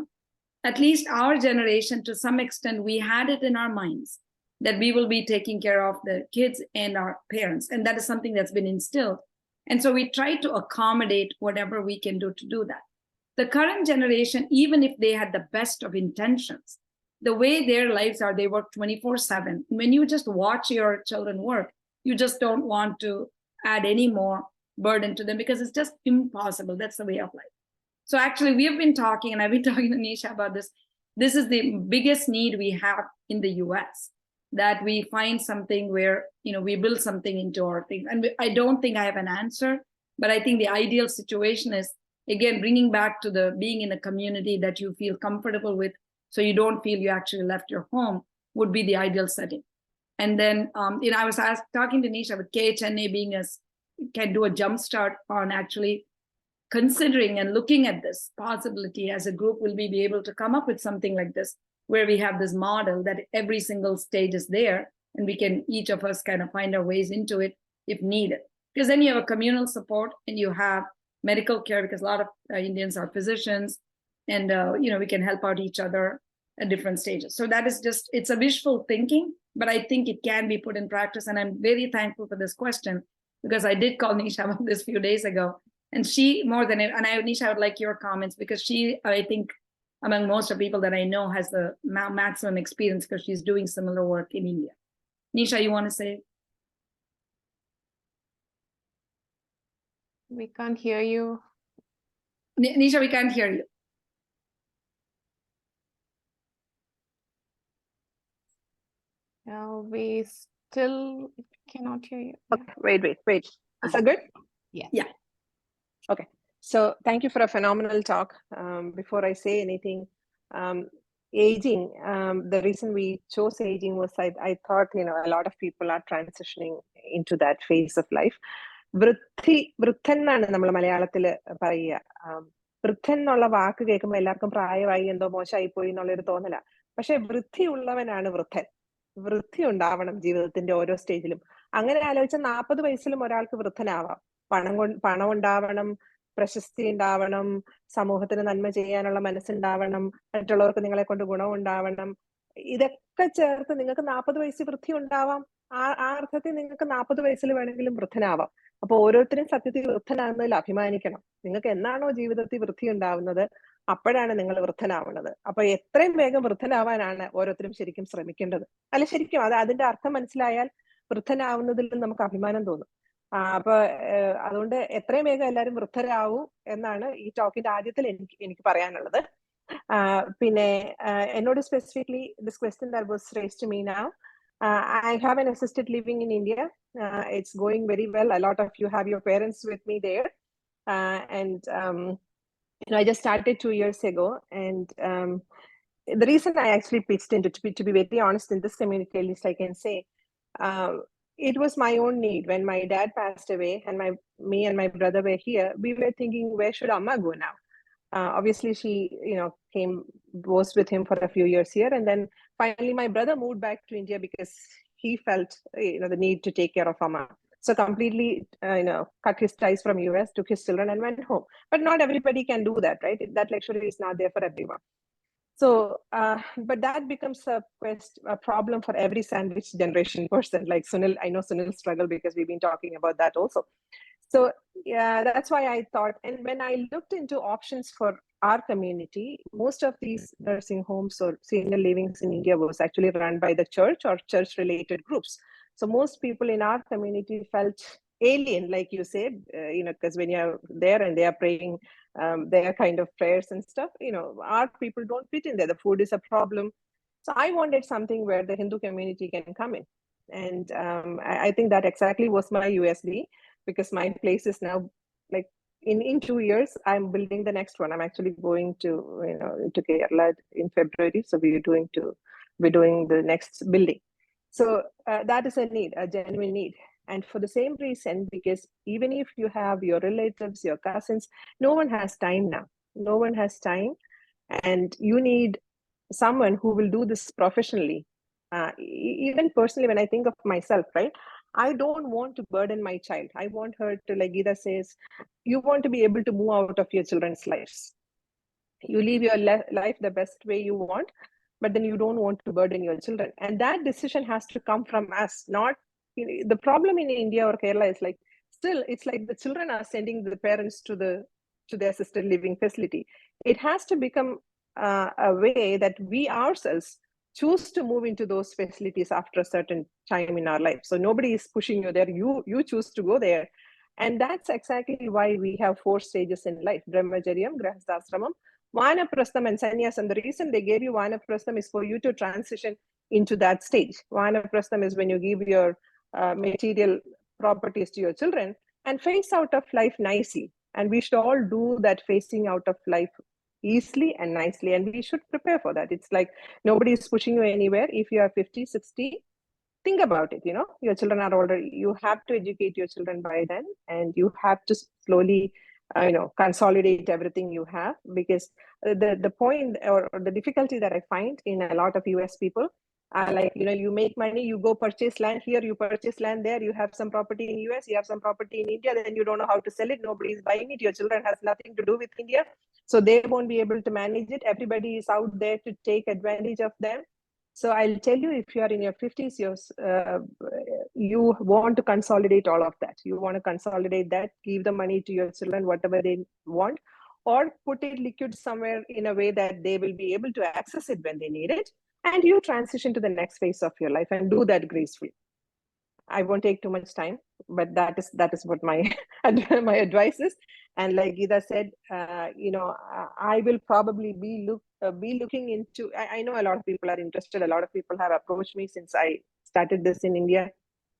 at least our generation, to some extent, we had it in our minds that we will be taking care of the kids and our parents. And that is something that's been instilled. And so we try to accommodate whatever we can do to do that. The current generation, even if they had the best of intentions, the way their lives are, they work 24/7. When you just watch your children work, you just don't want to add any more burden to them because it's just impossible. That's the way of life. So actually, we have been talking, and I've been talking to Nisha about this. This is the biggest need we have in the US, that we find something where, we build something into our things. And I don't think I have an answer, but I think the ideal situation is, again, bringing back to the being in a community that you feel comfortable with, so you don't feel you actually left your home, would be the ideal setting. And then, I was talking to Nisha with KHNA can do a jumpstart on actually considering and looking at this possibility as a group. Will we be able to come up with something like this, where we have this model that every single stage is there, and we can, each of us, kind of find our ways into it if needed. Because then you have a communal support and you have medical care, because a lot of Indians are physicians, and we can help out each other at different stages. So that is just, it's a wishful thinking, but I think it can be put in practice. And I'm very thankful for this question, because I did call Nisha about this a few days ago, and she, more than it, and Nisha, I would like your comments, because she, I think, among most of the people that I know, has the maximum experience, because she's doing similar work in India. Nisha, you want to say? We can't hear you. Nisha, we can't hear you. We still cannot hear you. Okay, wait. Is that good? Yeah. Yeah. Okay. So thank you for a phenomenal talk. Before I say anything, aging, the reason we chose aging was I thought, a lot of people are transitioning into that phase of life. വൃദ്ധൻ എന്നാണ് നമ്മൾ മലയാളത്തിൽ പറയുക. വൃദ്ധൻ എന്നുള്ള വാക്ക് കേൾക്കുമ്പോൾ എല്ലാവർക്കും പ്രായമായി, എന്തോ മോശമായി പോയി എന്നുള്ളൊരു തോന്നല. പക്ഷെ വൃദ്ധിയുള്ളവനാണ് വൃദ്ധൻ. വൃദ്ധി ഉണ്ടാവണം ജീവിതത്തിന്റെ ഓരോ സ്റ്റേജിലും. അങ്ങനെ ആലോചിച്ചാൽ 40 വയസ്സിലും ഒരാൾക്ക് വൃദ്ധനാവാം. പണം ഉണ്ടാവണം, പ്രശസ്തി ഉണ്ടാവണം, സമൂഹത്തിന് നന്മ ചെയ്യാനുള്ള മനസ്സുണ്ടാവണം, മറ്റുള്ളവർക്ക് നിങ്ങളെ കൊണ്ട് ഗുണം ഉണ്ടാവണം. ഇതൊക്കെ ചേർത്ത് നിങ്ങൾക്ക് 40 വയസ്സിൽ വൃദ്ധി ഉണ്ടാവാം. ആ അർത്ഥത്തിൽ നിങ്ങൾക്ക് 40 വയസ്സിൽ വേണമെങ്കിലും വൃദ്ധനാവാം. അപ്പൊ ഓരോരുത്തരും സത്യത്തിൽ വൃദ്ധനാകുന്നതിൽ അഭിമാനിക്കണം. നിങ്ങൾക്ക് എന്നാണോ ജീവിതത്തിൽ വൃദ്ധി ഉണ്ടാവുന്നത്, അപ്പോഴാണ് നിങ്ങൾ വൃദ്ധനാവുന്നത്. അപ്പൊ എത്രയും വേഗം വൃദ്ധനാവാനാണ് ഓരോരുത്തരും ശരിക്കും ശ്രമിക്കേണ്ടത്. അല്ല, ശരിക്കും അതിന്റെ അർത്ഥം മനസ്സിലായാൽ വൃദ്ധനാവുന്നതിൽ നമുക്ക് അഭിമാനം തോന്നും. അപ്പൊ അതുകൊണ്ട് എത്രയും വേഗം എല്ലാവരും വൃദ്ധരാവൂ എന്നാണ് ഈ ടോക്കിന്റെ ആദ്യത്തിൽ എനിക്ക് പറയാനുള്ളത്. പിന്നെ എന്നോട് specifically this question that was raised to me now. I have an assisted living in India. It's going very well. A lot of you have your parents with me there. And I just started 2 years ago. And the reason I actually pitched into, to be very honest, in this community, at least I can say, it was my own need. When my dad passed away and me and my brother were here, we were thinking, where should Amma go now? Obviously, she, was with him for a few years here. And then finally, my brother moved back to India because he felt, the need to take care of Amma. So completely, cut his ties from US, took his children and went home. But not everybody can do that, right? That luxury is not there for everyone. So, but that becomes a problem for every sandwich generation person. Like Sunil, I know Sunil struggle because we've been talking about that also. So yeah, that's why I thought, and when I looked into options for our community, most of these nursing homes or senior livings in India was actually run by the church or church-related groups. So most people in our community felt alien, like you said, because when you're there and they are praying their kind of prayers and stuff, our people don't fit in there. The food is a problem. So I wanted something where the Hindu community can come in. And I think that exactly was my USB, because my place is now, like, in 2 years, I'm building the next one. I'm actually going to, to Kerala in February. So we're doing the next building. So that is a need, a genuine need. And for the same reason, because even if you have your relatives, your cousins, no one has time now. No one has time. And you need someone who will do this professionally. Even personally, when I think of myself, right? I don't want to burden my child. I want her to, like Geetha says, you want to be able to move out of your children's lives. You live your life the best way you want. but then you don't want to burden your children. And that decision has to come from us, not the problem in India or Kerala is like, still, it's like the children are sending the parents to the assisted living facility. It has to become a way that we ourselves choose to move into those facilities after a certain time in our life. So nobody is pushing you there. You choose to go there. And that's exactly why we have 4 stages in life: Brahmacharyam, Grahasthashramam, Vanaprastham, and Sannyasam. The reason they gave you Vanaprastham is for you to transition into that stage. Vanaprastham is when you give your material properties to your children and phase out of life nicely. And we should all do that phasing out of life easily and nicely, and we should prepare for that. It's like nobody is pushing you anywhere. If you are 50, 60, think about it. Your children are older. You have to educate your children by then, and you have to slowly consolidate everything you have, because the point or the difficulty that I find in a lot of US people are like, you make money, you go purchase land here, you purchase land there, you have some property in US, you have some property in India, then you don't know how to sell it, nobody is buying it, your children has nothing to do with India, so they won't be able to manage it. Everybody is out there to take advantage of them. So I'll tell you, if you are in your 50s, you want to consolidate all of that. You want to consolidate that, give the money to your children, whatever they want, or put it liquid somewhere in a way that they will be able to access it when they need it. And you transition to the next phase of your life and do that gracefully. I won't take too much time, but that is what my my advice is. And like Geetha said, I will probably be looking into. I know a lot of people are interested. A lot of people have approached me since I started this in India.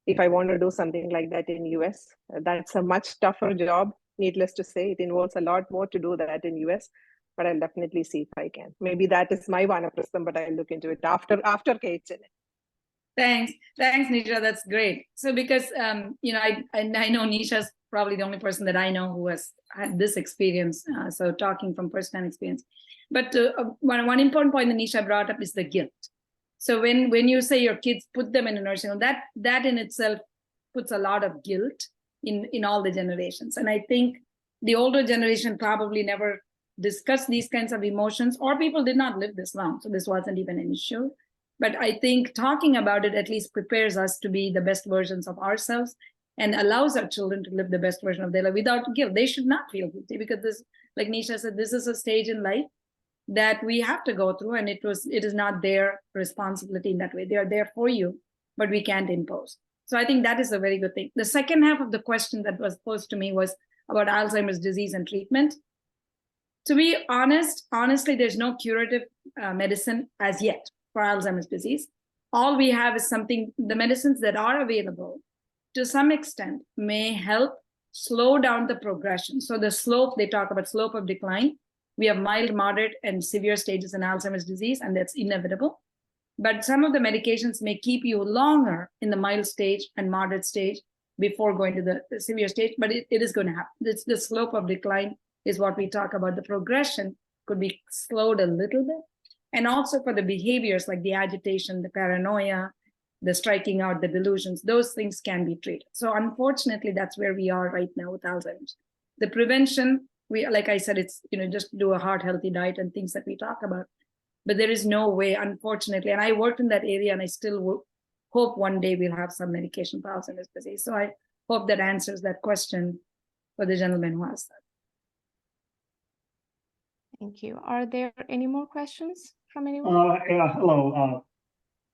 If I want to do something like that in US, that's a much tougher job. Needless to say, it involves a lot more to do that in US. But I'll definitely see if I can. Maybe that is my Vanaprastham, but I'll look into it after KHNA. Thanks, Nisha. That's great. So because I know Nisha's probably the only person that I know who has had this experience. So talking from first-hand experience. But one important point that Nisha brought up is the guilt. So when you say your kids, put them in a nursing home, that in itself puts a lot of guilt in all the generations. And I think the older generation probably never discussed these kinds of emotions, or people did not live this long, so this wasn't even an issue. But I think talking about it at least prepares us to be the best versions of ourselves and allows our children to live the best version of their life without guilt. They should not feel guilty, because this, like Nisha said, this is a stage in life that we have to go through, and it is not their responsibility in that way. They are there for you, but we can't impose. So I think that is a very good thing. The second half of the question that was posed to me was about Alzheimer's disease and treatment. To be honestly, there's no curative medicine as yet for Alzheimer's disease. All we have is the medicines that are available to some extent may help slow down the progression. So the slope, they talk about slope of decline. We have mild, moderate, and severe stages in Alzheimer's disease, and that's inevitable. But some of the medications may keep you longer in the mild stage and moderate stage before going to the severe stage, but it is going to happen. It's the slope of decline is what we talk about. The progression could be slowed a little bit. And also for the behaviors like the agitation, the paranoia, the striking out, the delusions, those things can be treated. So unfortunately, that's where we are right now with Alzheimer's. The prevention, like I said, it's just do a heart healthy diet and things that we talk about. But there is no way, unfortunately, and I worked in that area, and I still hope one day we'll have some medication for Alzheimer's disease. So I hope that answers that question for the gentleman who asked that. Thank you. Are there any more questions from anyone? Yeah, hello.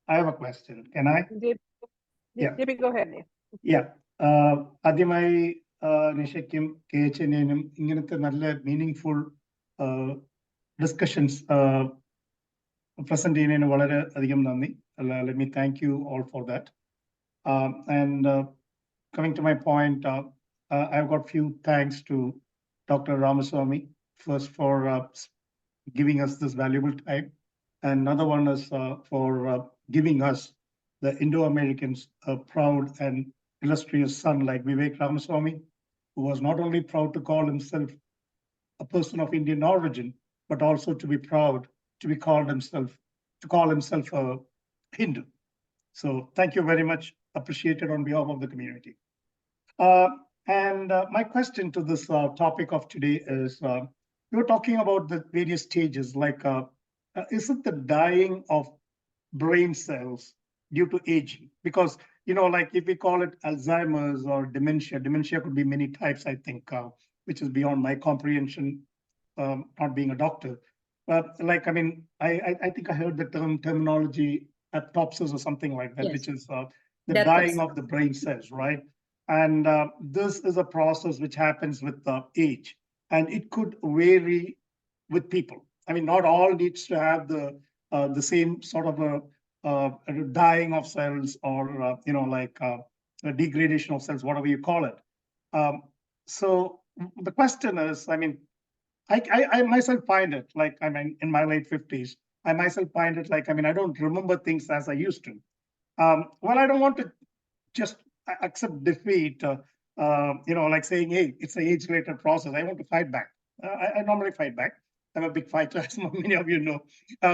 I have a question. Can I? Yeah. Go ahead. Yeah. ആദ്യമായി നിഷയ്ക്കും KHNA-നും ഇങ്ങനത്തെ നല്ല meaningful discussions present ചെയ്യുന്നതിന് വളരെ അധികം നന്ദി. Let me thank you all for that. And coming to my point, I've got few thanks to Dr. Ramaswamy, first for giving us this valuable time. And another one is for giving us, the Indo-Americans, a proud and illustrious son like Vivek Ramaswamy, who was not only proud to call himself a person of Indian origin, but also to be proud to call himself a Hindu. So thank you very much. Appreciated on behalf of the community. And my question to this topic of today is, we were talking about the various stages, like is it the dying of brain cells due to aging? Because, like if we call it Alzheimer's or dementia could be many types, I think, which is beyond my comprehension, not being a doctor. But like, I mean, I think I heard the terminology apoptosis or something like that, Yes. which is the Death dying of of the brain cells, right? And this is a process which happens with age, and it could vary with people. I mean, not all needs to have the same sort of a dying of cells or a degradation of cells, whatever you call it. So the question is, I mean, I myself find it like, I mean, in my late 50s, I myself find it like, I mean, I don't remember things as I used to. Well, I don't want to just accept defeat, like saying, hey, it's an age-related process. I want to fight back. I normally fight back. I'm a big fighter, as many of you know.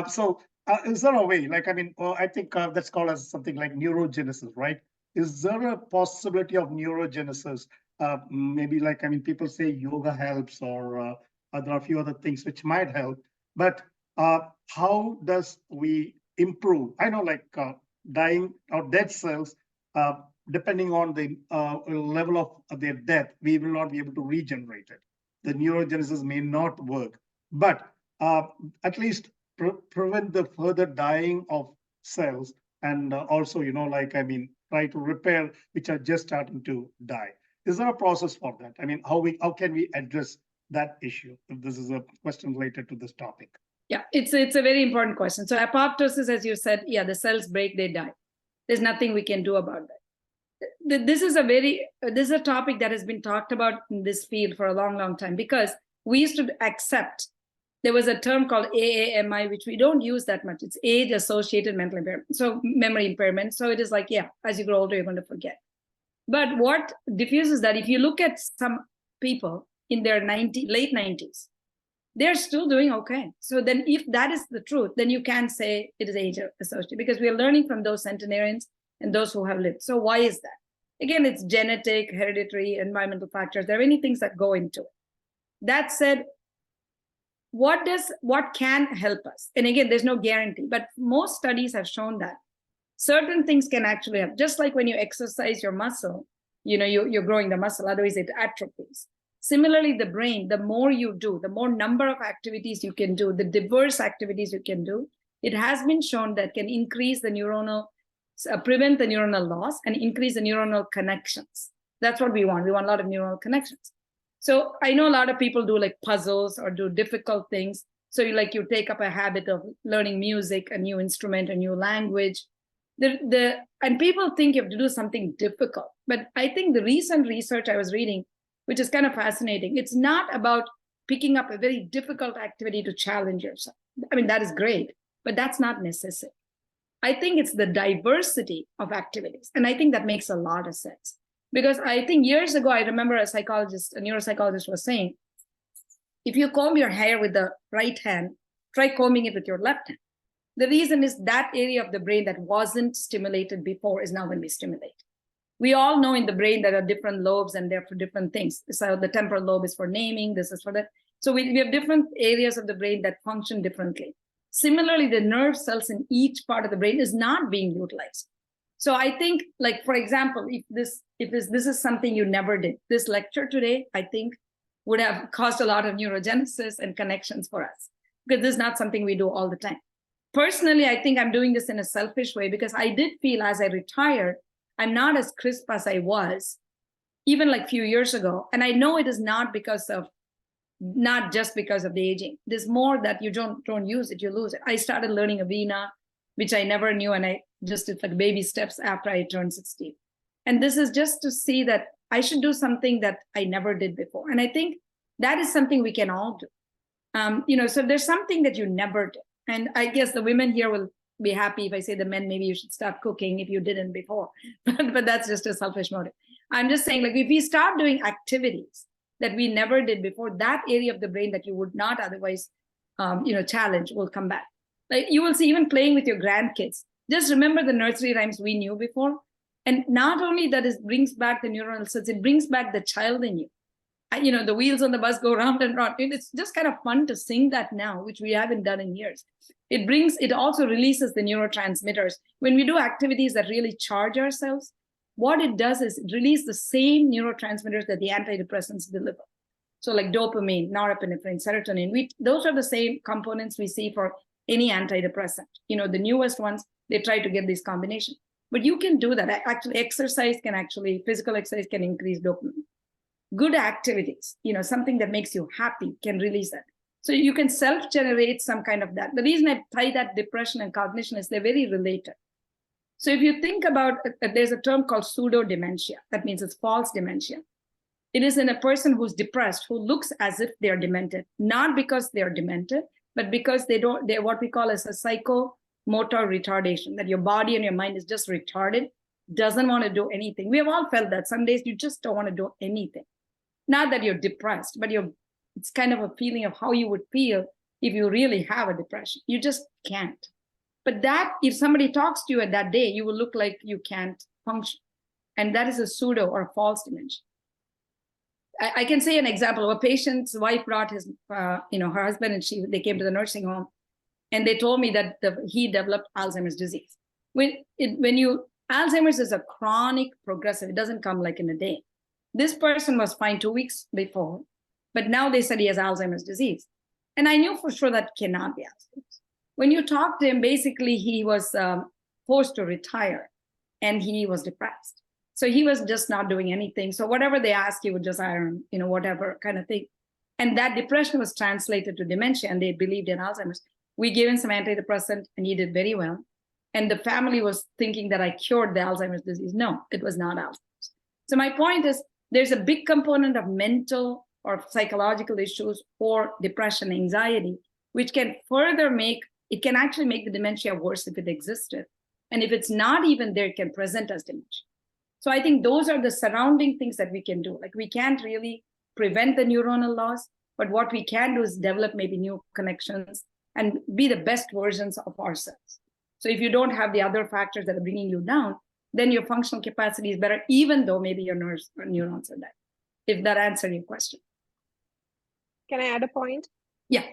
So is there a way, like, I mean, I think that's called as something like neurogenesis, right? Is there a possibility of neurogenesis? Maybe like, I mean, people say yoga helps, or there are a few other things which might help, but how does we improve? I know like dying or dead cells, depending on the level of their death, we will not be able to regenerate it. The neurogenesis may not work, but at least prevent the further dying of cells, and also, like, I mean, try to repair which are just starting to die. Is there a process for that? I mean, how can we address that issue? If this is a question related to this topic. Yeah, it's a very important question. So apoptosis, as you said, yeah, the cells break, they die. There's nothing we can do about that. This is a topic that has been talked about in this field for a long time, because we used to accept, there was a term called AAMI, which we don't use that much. It's age-associated mental impairment, so memory impairment. So it is like, yeah, as you grow older, you're going to forget. But what diffuses that, if you look at some people in their late 90s, they're still doing okay. So then if that is the truth, then you can say it is age-associated, because we are learning from those centenarians and those who have lived. So why is that? Again, it's genetic, hereditary, environmental factors. There are many things that go into it. That said, what can help us? And again, there's no guarantee, but most studies have shown that certain things can actually help. Just like when you exercise your muscle, you're growing the muscle, otherwise it atrophies. Similarly, the brain, the more you do, the more number of activities you can do, the diverse activities you can do, it has been shown that can increase the prevent the neuronal loss and increase the neuronal connections. That's what we want. We want a lot of neuronal connections. So I know a lot of people do like puzzles or do difficult things. So you take up a habit of learning music, a new instrument, a new language. And people think you have to do something difficult. But I think the recent research I was reading, which is kind of fascinating, it's not about picking up a very difficult activity to challenge yourself. I mean, that is great, but that's not necessary. I think it's the diversity of activities. And I think that makes a lot of sense. Because I think years ago, I remember a neuropsychologist was saying, if you comb your hair with the right hand, try combing it with your left hand. The reason is that area of the brain that wasn't stimulated before is now going to be stimulated. We all know in the brain there are different lobes and they're for different things. So the temporal lobe is for naming, this is for that. So we have different areas of the brain that function differently. Similarly, the nerve cells in each part of the brain is not being utilized. So I think, like, for example, if this is something you never did, this lecture today, I think, would have caused a lot of neurogenesis and connections for us, because this is not something we do all the time. Personally, I think I'm doing this in a selfish way, because I did feel as I retired, I'm not as crisp as I was, even like a few years ago. And I know it is not just because of the aging. There's more that you don't use it, you lose it. I started learning Avina, which I never knew, and I just did like baby steps after I turned 16. And this is just to see that I should do something that I never did before. And I think that is something we can all do. So there's something that you never did. And I guess the women here will be happy if I say the men, maybe you should start cooking if you didn't before. But that's just a selfish motive. I'm just saying, like, if we start doing activities that we never did before, that area of the brain that you would not otherwise, challenge will come back. Like you will see, even playing with your grandkids, just remember the nursery rhymes we knew before. And not only that, it brings back the neuronal cells, it brings back the child in you. the wheels on the bus go round and round. It's just kind of fun to sing that now, which we haven't done in years. It also releases the neurotransmitters. When we do activities that really charge ourselves, what it does is release the same neurotransmitters that the antidepressants deliver. So like dopamine, norepinephrine, serotonin, those are the same components we see for any antidepressant. The newest ones, they try to get this combination. But you can do that. Actually, physical exercise can increase dopamine. Good activities, something that makes you happy can release that. So you can self-generate some kind of that. The reason I tie that depression and cognition is they're very related. So if you think about, there's a term called pseudo-dementia. That means it's false dementia. It is in a person who's depressed, who looks as if they're demented, not because they're demented, but because they're what we call as a psychomotor retardation, that your body and your mind is just retarded, doesn't want to do anything. We have all felt that. Some days you just don't want to do anything. Not that you're depressed, but it's kind of a feeling of how you would feel if you really have a depression. You just can't. But that, if somebody talks to you at that day, you will look like you can't function. And that is a pseudo or false dementia. I can say an example of a patient's wife brought his, her husband, and they came to the nursing home, and they told me that he developed Alzheimer's disease. Alzheimer's is a chronic progressive. It doesn't come like in a day. This person was fine 2 weeks before, but now they said he has Alzheimer's disease. And I knew for sure that cannot be Alzheimer's. When you talk to him, basically he was forced to retire and he was depressed. So he was just not doing anything. So whatever they asked, he would just iron, whatever kind of thing. And that depression was translated to dementia, and they believed in Alzheimer's. We gave him some antidepressant and he did very well. And the family was thinking that I cured the Alzheimer's disease. No, it was not Alzheimer's. So my point is, there's a big component of mental or psychological issues or depression, anxiety, which can actually make the dementia worse if it existed. And if it's not even there, it can present as dementia. So I think those are the surrounding things that we can do. Like, we can't really prevent the neuronal loss, but what we can do is develop maybe new connections and be the best versions of ourselves. So if you don't have the other factors that are bringing you down, then your functional capacity is better, even though maybe your neurons are dead. If that answered your question. Can I add a point? Yeah.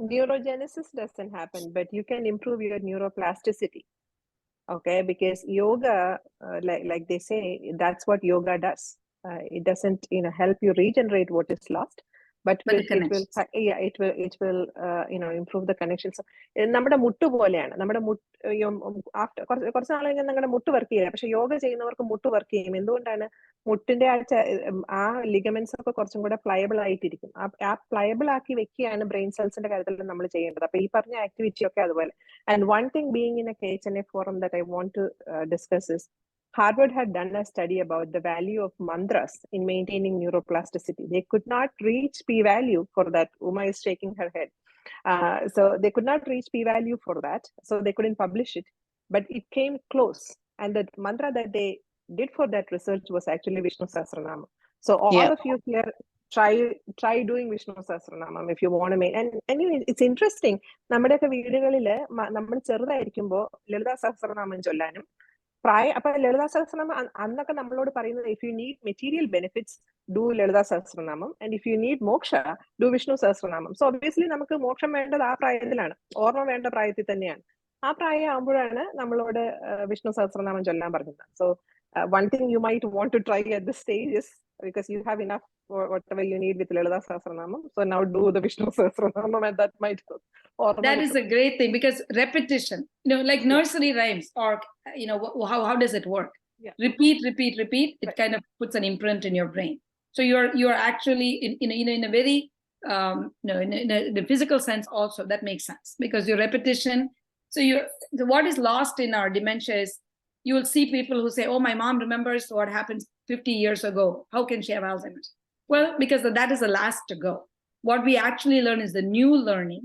Neurogenesis doesn't happen, but you can improve your neuroplasticity. Okay, because yoga, like they say, that's what yoga does. It doesn't, help you regenerate what is lost, but it will improve the connections. നമ്മുടെ മുട്ട് പോലെയാണ്. നമ്മുടെ കുറച്ച് നാൾ കഴിഞ്ഞാൽ നിങ്ങളുടെ മുട്ട് work ചെയ്യില്ല, പക്ഷെ യോഗ ചെയ്യുന്നവർക്ക് മുട്ട് വർക്ക് ചെയ്യും. എന്തുകൊണ്ടാണ്? മുട്ടിന്റെ ആ ലിഗമെന്റ്സ് ഒക്കെ കുറച്ചും കൂടെ പ്ലയബിൾ ആയിട്ടിരിക്കും. ആ പ്ലയബിൾ ആക്കി വെക്കുകയാണ് ബ്രെയിൻ സെൽസിന്റെ കാര്യത്തിൽ നമ്മൾ ചെയ്യേണ്ടത്. അപ്പൊ ഈ പറഞ്ഞ ആക്ടിവിറ്റി ഒക്കെ അതുപോലെ. And one thing, being in a KHNA forum, that I want to discuss is, Harvard had done a study about the value of mantras in maintaining neuroplasticity. They could not reach p-value for that. Uma is shaking her head. So they could not reach p-value for that. So they couldn't publish it, but it came close. And the mantra that they did for that research was actually Vishnu Sahasranama. So all of you here, try doing Vishnu Sahasranamam if you want to make. And anyway, it's interesting. നമ്മുടെയൊക്കെ വീടുകളിൽ നമ്മൾ ചെറുതായിരിക്കുമ്പോൾ ലളിതാ സഹസ്രനാമം ചൊല്ലാനും അപ്പൊ ലളിതാ സഹസ്രനാമം അന്നൊക്കെ നമ്മളോട് പറയുന്നത്, if you need material benefits, do Lalita Sahasranamam, and if you need moksha, do Vishnu Sahasranamam. So obviously നമുക്ക് മോക്ഷം വേണ്ടത് ആ പ്രായത്തിലാണ്, ഓർമ്മ വേണ്ട പ്രായത്തിൽ തന്നെയാണ്. ആ പ്രായം ആകുമ്പോഴാണ് നമ്മളോട് വിഷ്ണു സഹസ്രനാമം ചൊല്ലാൻ പറഞ്ഞത്. So one thing you might want to try at this stage is, because you have enough for whatever you need with Lalita Sahasranamam, so now do the Vishnu Sahasranamam, and that might help. That is a great thing, because repetition, like nursery rhymes, or how does it work? Yeah. Repeat. It kind of puts an imprint in your brain. So you're actually in a very in the physical sense also, that makes sense, because your repetition. So what is lost in our dementia is, you will see people who say, oh, my mom remembers what happened 50 years ago. How can she have Alzheimer's? Well, because that is the last to go. What we actually learn is the new learning,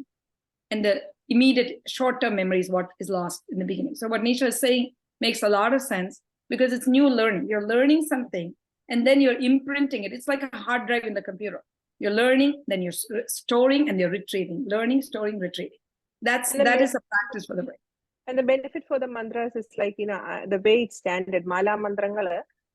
and the immediate short-term memory is what is lost in the beginning. So what Nisha is saying makes a lot of sense, because it's new learning. You're learning something, and then you're imprinting it. It's like a hard drive in the computer. You're learning, then you're storing, and you're retrieving. Learning, storing, retrieving. That is a practice for the brain. And the benefit for the mantras is like, the way it's standard, Mala Mantrangal,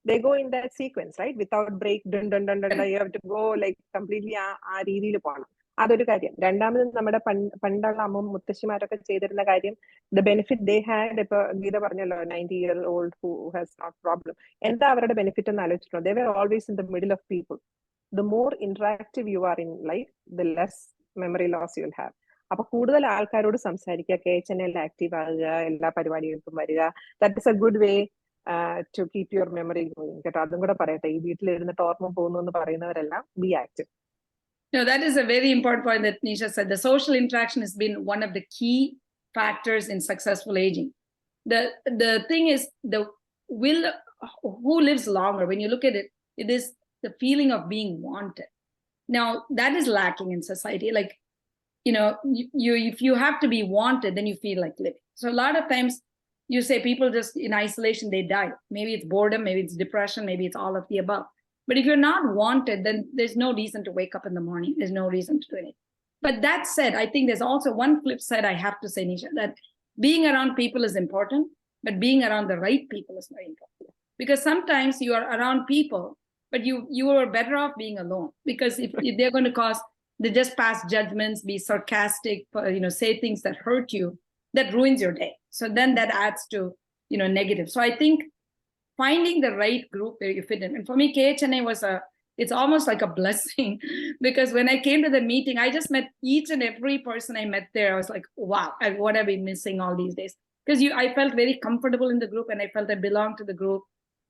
they go in that sequence, right? Without break, dun dun dun dun, you have to go like completely ആ രീതിയിൽ പോകണം. അതൊരു കാര്യം. രണ്ടാമത് നമ്മുടെ പണ്ടുള്ള അമ്മ മുത്തശ്ശിമാരൊക്കെ ചെയ്തിരുന്ന കാര്യം, the benefit they had, ഇപ്പൊ ഗീത പറഞ്ഞല്ലോ 90-year-old who has not problem, എന്താ അവരുടെ ബെനിഫിറ്റ് എന്ന് ആലോചിച്ചിട്ടുണ്ടോ? They were always in the middle of people. The more interactive you are in life, the less memory loss you'll have. അപ്പൊ കൂടുതൽ ആൾക്കാരോട് സംസാരിക്കുക, KHNA active ആകുക, എല്ലാ പരിപാടികൾക്കും വരിക. That is a good way to keep your memory going. കേട്ടോ, അതും കൂടെ പറയട്ടെ. ഈ വീട്ടിലിരുന്നിട്ട് ഓർമ്മ പോകുന്നു എന്ന് പറയുന്നവരെല്ലാം be active. No, that is a very important point that Nisha said. The social interaction has been one of the key factors in successful aging. The thing is, who lives longer? When you look at it, it is the feeling of being wanted. Now, that is lacking in society. Like, if you have to be wanted, then you feel like living. So a lot of times you say people just in isolation, they die. Maybe it's boredom, maybe it's depression, maybe it's all of the above. But if you're not wanted, then there's no reason to wake up in the morning. There's no reason to do anything. But that said, I think there's also one flip side I have to say, Nisha, that being around people is important, but being around the right people is very important. Because sometimes you are around people, but you are better off being alone. Because if they're going to they just pass judgments, be sarcastic, say things that hurt you, that ruins your day. So then that adds to, negative. So I think finding the right group where you fit in. And for me, KHNA it's almost like a blessing, because when I came to the meeting, I just met each and every person I met there. I was like, wow, what have I been missing all these days? Because I felt very comfortable in the group, and I felt I belonged to the group.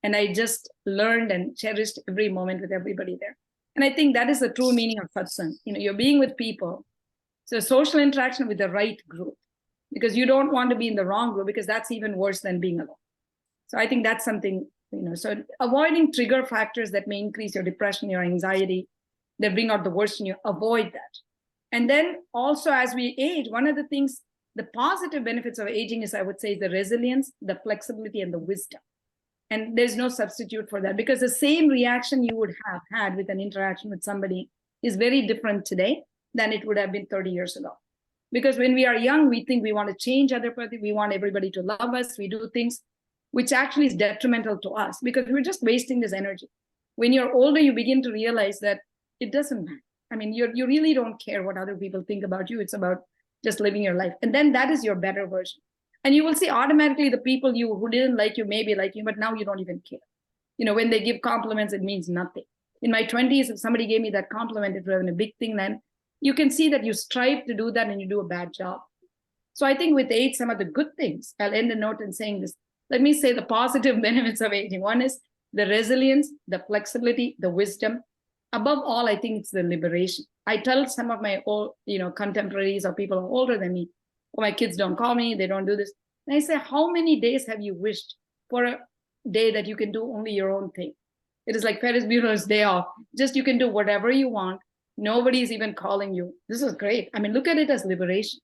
And I just learned and cherished every moment with everybody there. And I think that is the true meaning of satsang. You're being with people. So social interaction with the right group, because you don't want to be in the wrong group, because that's even worse than being alone. So I think that's something, so avoiding trigger factors that may increase your depression, your anxiety, that bring out the worst in you, avoid that. And then also as we age, one of the things, the positive benefits of aging is, I would say, the resilience, the flexibility, and the wisdom. And there's no substitute for that, because the same reaction you would have had with an interaction with somebody is very different today than it would have been 30 years ago. Because when we are young, we think we want to change other people, we want everybody to love us, we do things which actually is detrimental to us, because we're just wasting this energy. When you're older, you begin to realize that it doesn't matter. I mean, you really don't care what other people think about you. It's about just living your life. And then that is your better version. And you will see automatically the people who didn't like you maybe like you, but now you don't even care. When they give compliments, it means nothing. In my 20s, if somebody gave me that compliment, it was a big thing. Then you can see that you strive to do that and you do a bad job. So I think with age, some of the good things, I'll end the note in saying this. Let me say the positive benefits of aging. One is the resilience, the flexibility, the wisdom. Above all, I think it's the liberation. I tell some of my old, contemporaries or people who are older than me, oh, my kids don't call me, they don't do this. And I say, how many days have you wished for a day that you can do only your own thing? It is like Ferris Bueller's Day Off. Just you can do whatever you want. Nobody is even calling you. This is great. I mean, look at it as liberation.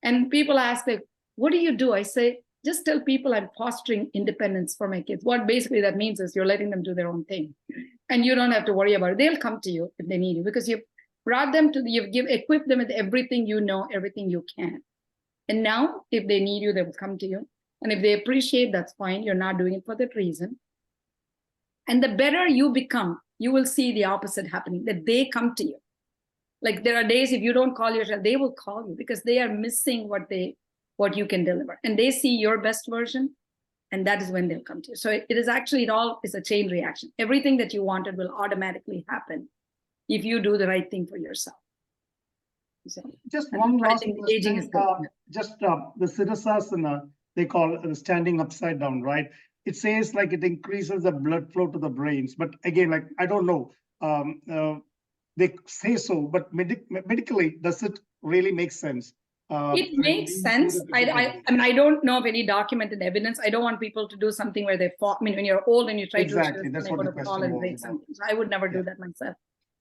And people ask, like, what do you do? I say, just tell people I'm fostering independence for my kids. What basically that means is you're letting them do their own thing. And you don't have to worry about it. They'll come to you if they need you, because you've brought them to, equipped them with everything you know, everything you can. And now, if they need you, they will come to you. And if they appreciate, that's fine. You're not doing it for that reason. And the better you become, you will see the opposite happening, that they come to you. Like there are days, if you don't call yourself, they will call you, because they are missing what you can deliver. And they see your best version, and that is when they'll come to you. So it is actually, it all is a chain reaction. Everything that you wanted will automatically happen if you do the right thing for yourself. So, just one last aging is the Siddhasas, they call standing upside down, right? It says like it increases the blood flow to the brains. But again, like, I don't know, they say so, but medically, does it really make sense? It makes sense. I mean, I don't know of any documented evidence. I don't want people to do something where they fall. I mean, when you're old and you try exactly. to That's what the question was about. Something. So I would never do that myself.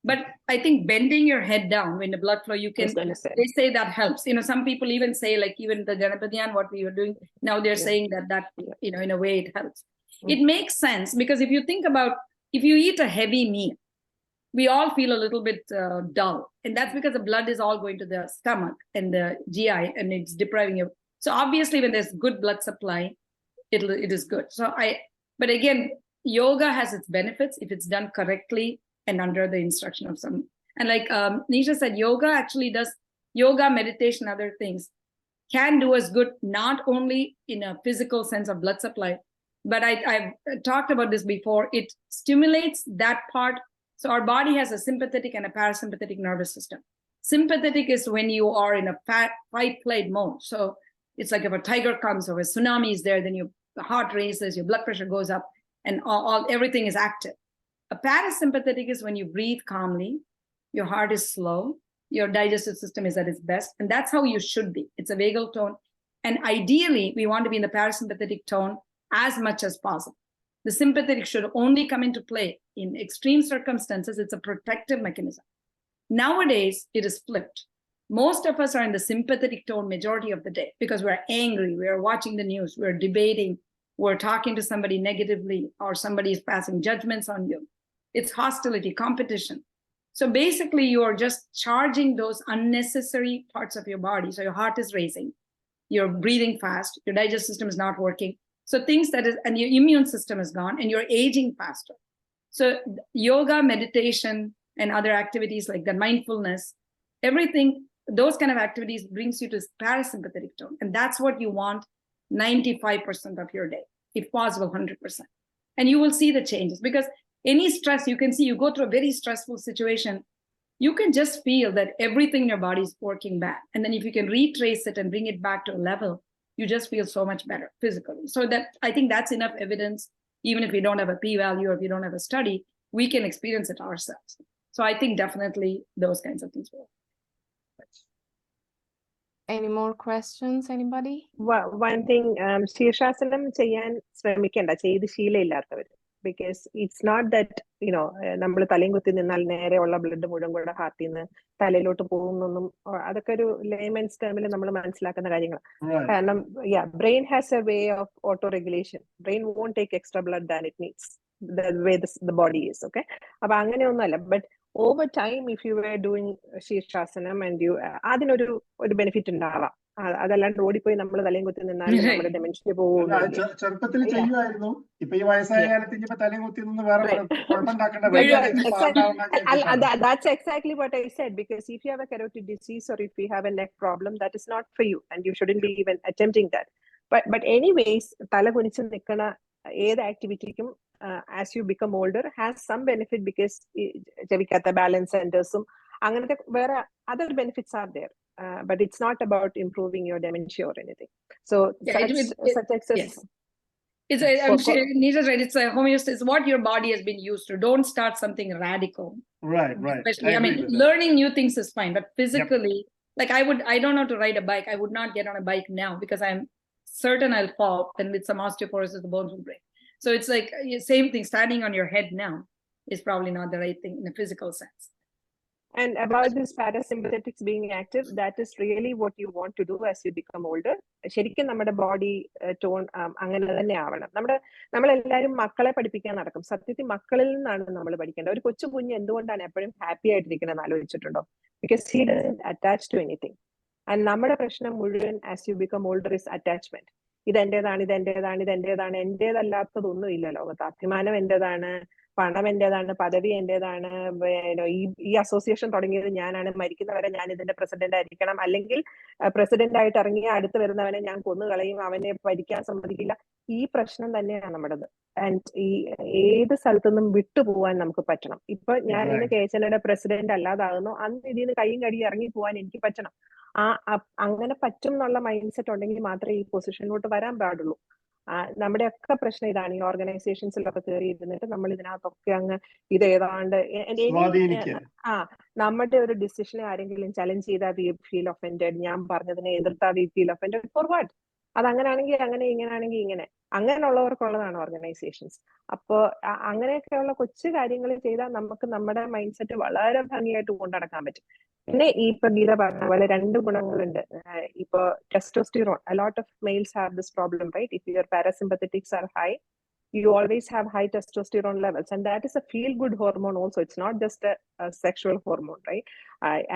But I think bending your head down when the blood flow, they say that helps. Some people even say, like even the Janapadiyan, what we were doing, now they're saying that, in a way it helps. It makes sense, because if you think about, if you eat a heavy meal, we all feel a little bit dull. And that's because the blood is all going to the stomach and the GI, and it's depriving you. So obviously when there's good blood supply, it is good. But again, yoga has its benefits if it's done correctly and under the instruction of some. And like Nisha said, yoga actually does, yoga, meditation, other things can do us good, not only in a physical sense of blood supply, but I've talked about this before. It stimulates that part. So our body has a sympathetic and a parasympathetic nervous system. Sympathetic is when you are in a fight-flight mode. So it's like if a tiger comes or a tsunami is there, then your heart races, your blood pressure goes up, and everything is active. A parasympathetic is when you breathe calmly, your heart is slow, your digestive system is at its best, and that's how you should be. It's a vagal tone. And ideally, we want to be in the parasympathetic tone as much as possible. The sympathetic should only come into play in extreme circumstances. It's a protective mechanism. Nowadays, it is flipped. Most of us are in the sympathetic tone majority of the day because we're angry, we're watching the news, we're debating, we're talking to somebody negatively, or somebody is passing judgments on you. It's hostility, competition. So basically, you are just charging those unnecessary parts of your body. So your heart is racing, you're breathing fast, your digestive system is not working. So things that is, and your immune system is gone, and you're aging faster. So yoga, meditation, and other activities like the mindfulness, everything, those kind of activities brings you to parasympathetic tone. And that's what you want 95% of your day, if possible, 100%. And you will see the changes, because any stress, you can see, you go through a very stressful situation, you can just feel that everything in your body is working back. And then if you can retrace it and bring it back to a level, you just feel so much better physically. So that, I think that's enough evidence, even if you don't have a p-value or if you don't have a study, we can experience it ourselves. So I think definitely those kinds of things will. Any more questions, anybody? One thing, Shirshasana ചെയ്യാൻ ശ്രമിക്കേണ്ട, ചെയ്ത് ശീലമില്ലാത്തവർ. Because it's not that, നമ്മൾ തലയും കുത്തി നിന്നാൽ നേരെയുള്ള blood മുഴുവൻ കൂടെ ഹാർട്ടിൽ നിന്ന് തലയിലോട്ട് പോകുന്നൊന്നും, അതൊക്കെ ഒരു ലേമൻസ് ടേമിൽ നമ്മൾ മനസ്സിലാക്കുന്ന കാര്യങ്ങളാണ്. കാരണം brain has a way of auto regulation. Brain won't take extra blood than it needs, the way the body is. Okay, അപ്പൊ അങ്ങനെയൊന്നുമല്ല. But over time, if you were doing Shirshasana and you, അതിനൊരു benefit ഉണ്ടാവാം. അതല്ലാണ്ട് ഓടിപ്പോയി നമ്മൾ തലയും കുത്തി നിന്നാൽ നമ്മുടെ ഡെമൻഷ്യ പോകും. ചെറുപ്പത്തിൽ ചെയ്യുമായിരുന്നു, ഇപ്പൊ ഈ വയസ്സായ കാലത്ത് ഇനിയിപ്പോ തലയും കുത്തി നിന്ന് വേറെ കുഴപ്പമുണ്ടാക്കേണ്ട. That's exactly what I said, because if you have a carotid disease or if you have a neck problem, that is not for you, and you shouldn't be even attempting that. But anyways, തല കുനിച്ച് നിൽക്കുന്ന ഏത് ആക്ടിവിറ്റിക്കും as you become older has some benefit, because ചെവിക്കകത്ത balance സെന്റേഴ്സും അങ്ങനത്തെ വേറെ other benefits are there. But it's not about improving your dementia or anything. So such exercise. Yes. I'm sure Nisha's right. It's a homeostasis. It's what your body has been used to. Don't start something radical. Right. Especially, I mean, learning new things is fine, but physically, like I don't know how to ride a bike. I would not get on a bike now because I'm certain I'll fall, and with some osteoporosis, the bones will break. So it's like same thing. Standing on your head now is probably not the right thing in a physical sense. And about this parasympathetics being active, that is really what you want to do as you become older. ശരിക്കും നമ്മുടെ body tone അങ്ങനെ തന്നെ ആവണം. നമ്മളെല്ലാവരും മക്കളെ പഠിപ്പിക്കാൻ നടക്കും. സത്യത്തിൽ മക്കളിൽ നിന്നാണ് നമ്മൾ പഠിക്കേണ്ടത്. ഒരു കൊച്ചു കുഞ്ഞ് എന്തുകൊണ്ടാണ് എപ്പോഴും happy ആയിട്ടിരിക്കുന്നത് ആലോചിച്ചിട്ടുണ്ടോ? Because he doesn't attach to anything. And നമ്മുടെ പ്രശ്നം മുഴുവൻ as you become older is attachment. ഇതെന്റേതാണ്, എന്റേതല്ലാത്തതൊന്നും ഇല്ല ലോകത്ത്. അഭിമാനം എന്റേതാണ്, പണം എന്റേതാണ്, പദവി എന്റേതാണ്, ഈ അസോസിയേഷൻ തുടങ്ങിയത് ഞാനാണ്, മരിക്കുന്നവരെ ഞാൻ ഇതിന്റെ പ്രസിഡന്റ് ആയിരിക്കണം, അല്ലെങ്കിൽ പ്രസിഡന്റ് ആയിട്ട് ഇറങ്ങിയ അടുത്ത് വരുന്നവനെ ഞാൻ കൊന്നുകളയും, അവനെ ഭരിക്കാൻ സമ്മതിക്കില്ല. ഈ പ്രശ്നം തന്നെയാണ് നമ്മുടേത്. ആൻഡ് ഈ ഏത് സ്ഥലത്തുനിന്നും വിട്ടുപോകാൻ നമുക്ക് പറ്റണം. ഇപ്പൊ ഞാൻ ഇന്ന് KHNA പ്രസിഡന്റ് അല്ലാതാകുന്നു, അന്ന് ഇതിന് കൈയും കടി ഇറങ്ങി പോകാൻ എനിക്ക് പറ്റണം. അങ്ങനെ പറ്റും എന്നുള്ള മൈൻഡ് സെറ്റ് ഉണ്ടെങ്കിൽ മാത്രമേ ഈ പൊസിഷനിലോട്ട് വരാൻ പാടുള്ളൂ. നമ്മുടെയൊക്കെ പ്രശ്നം ഇതാണ്. ഈ ഓർഗനൈസേഷൻസിലൊക്കെ കയറി ഇരുന്നിട്ട് നമ്മൾ ഇതിനകത്തൊക്കെ അങ്ങ് ഇത് ഏതാണ്ട് നമ്മുടെ ഒരു ഡിസിഷനെ ആരെങ്കിലും ചലഞ്ച് ചെയ്താൽ വി ഫീൽ ഒഫൻഡഡ്, ഞാൻ പറഞ്ഞതിനെ എതിർത്താൽ we feel offended. For what? അത് അങ്ങനെയാണെങ്കിൽ അങ്ങനെ, ഇങ്ങനെയാണെങ്കിൽ ഇങ്ങനെ, അങ്ങനെയുള്ളവർക്കുള്ളതാണ് ഓർഗനൈസേഷൻസ്. അപ്പോ അങ്ങനെയൊക്കെയുള്ള കൊച്ചു കാര്യങ്ങൾ ചെയ്താൽ നമുക്ക് നമ്മുടെ മൈൻഡ് സെറ്റ് വളരെ ഭംഗിയായിട്ട് കൊണ്ടുനടക്കാൻ പറ്റും. പിന്നെ ഇപ്പൊ ഗീത പറഞ്ഞ പോലെ 2 ഗുണങ്ങളുണ്ട്. ഇപ്പൊ testosterone, a lot of males have this problem, right? If your parasympathetics are high, you always have high testosterone levels, and that is a feel-good hormone also. It's not just a sexual hormone, right?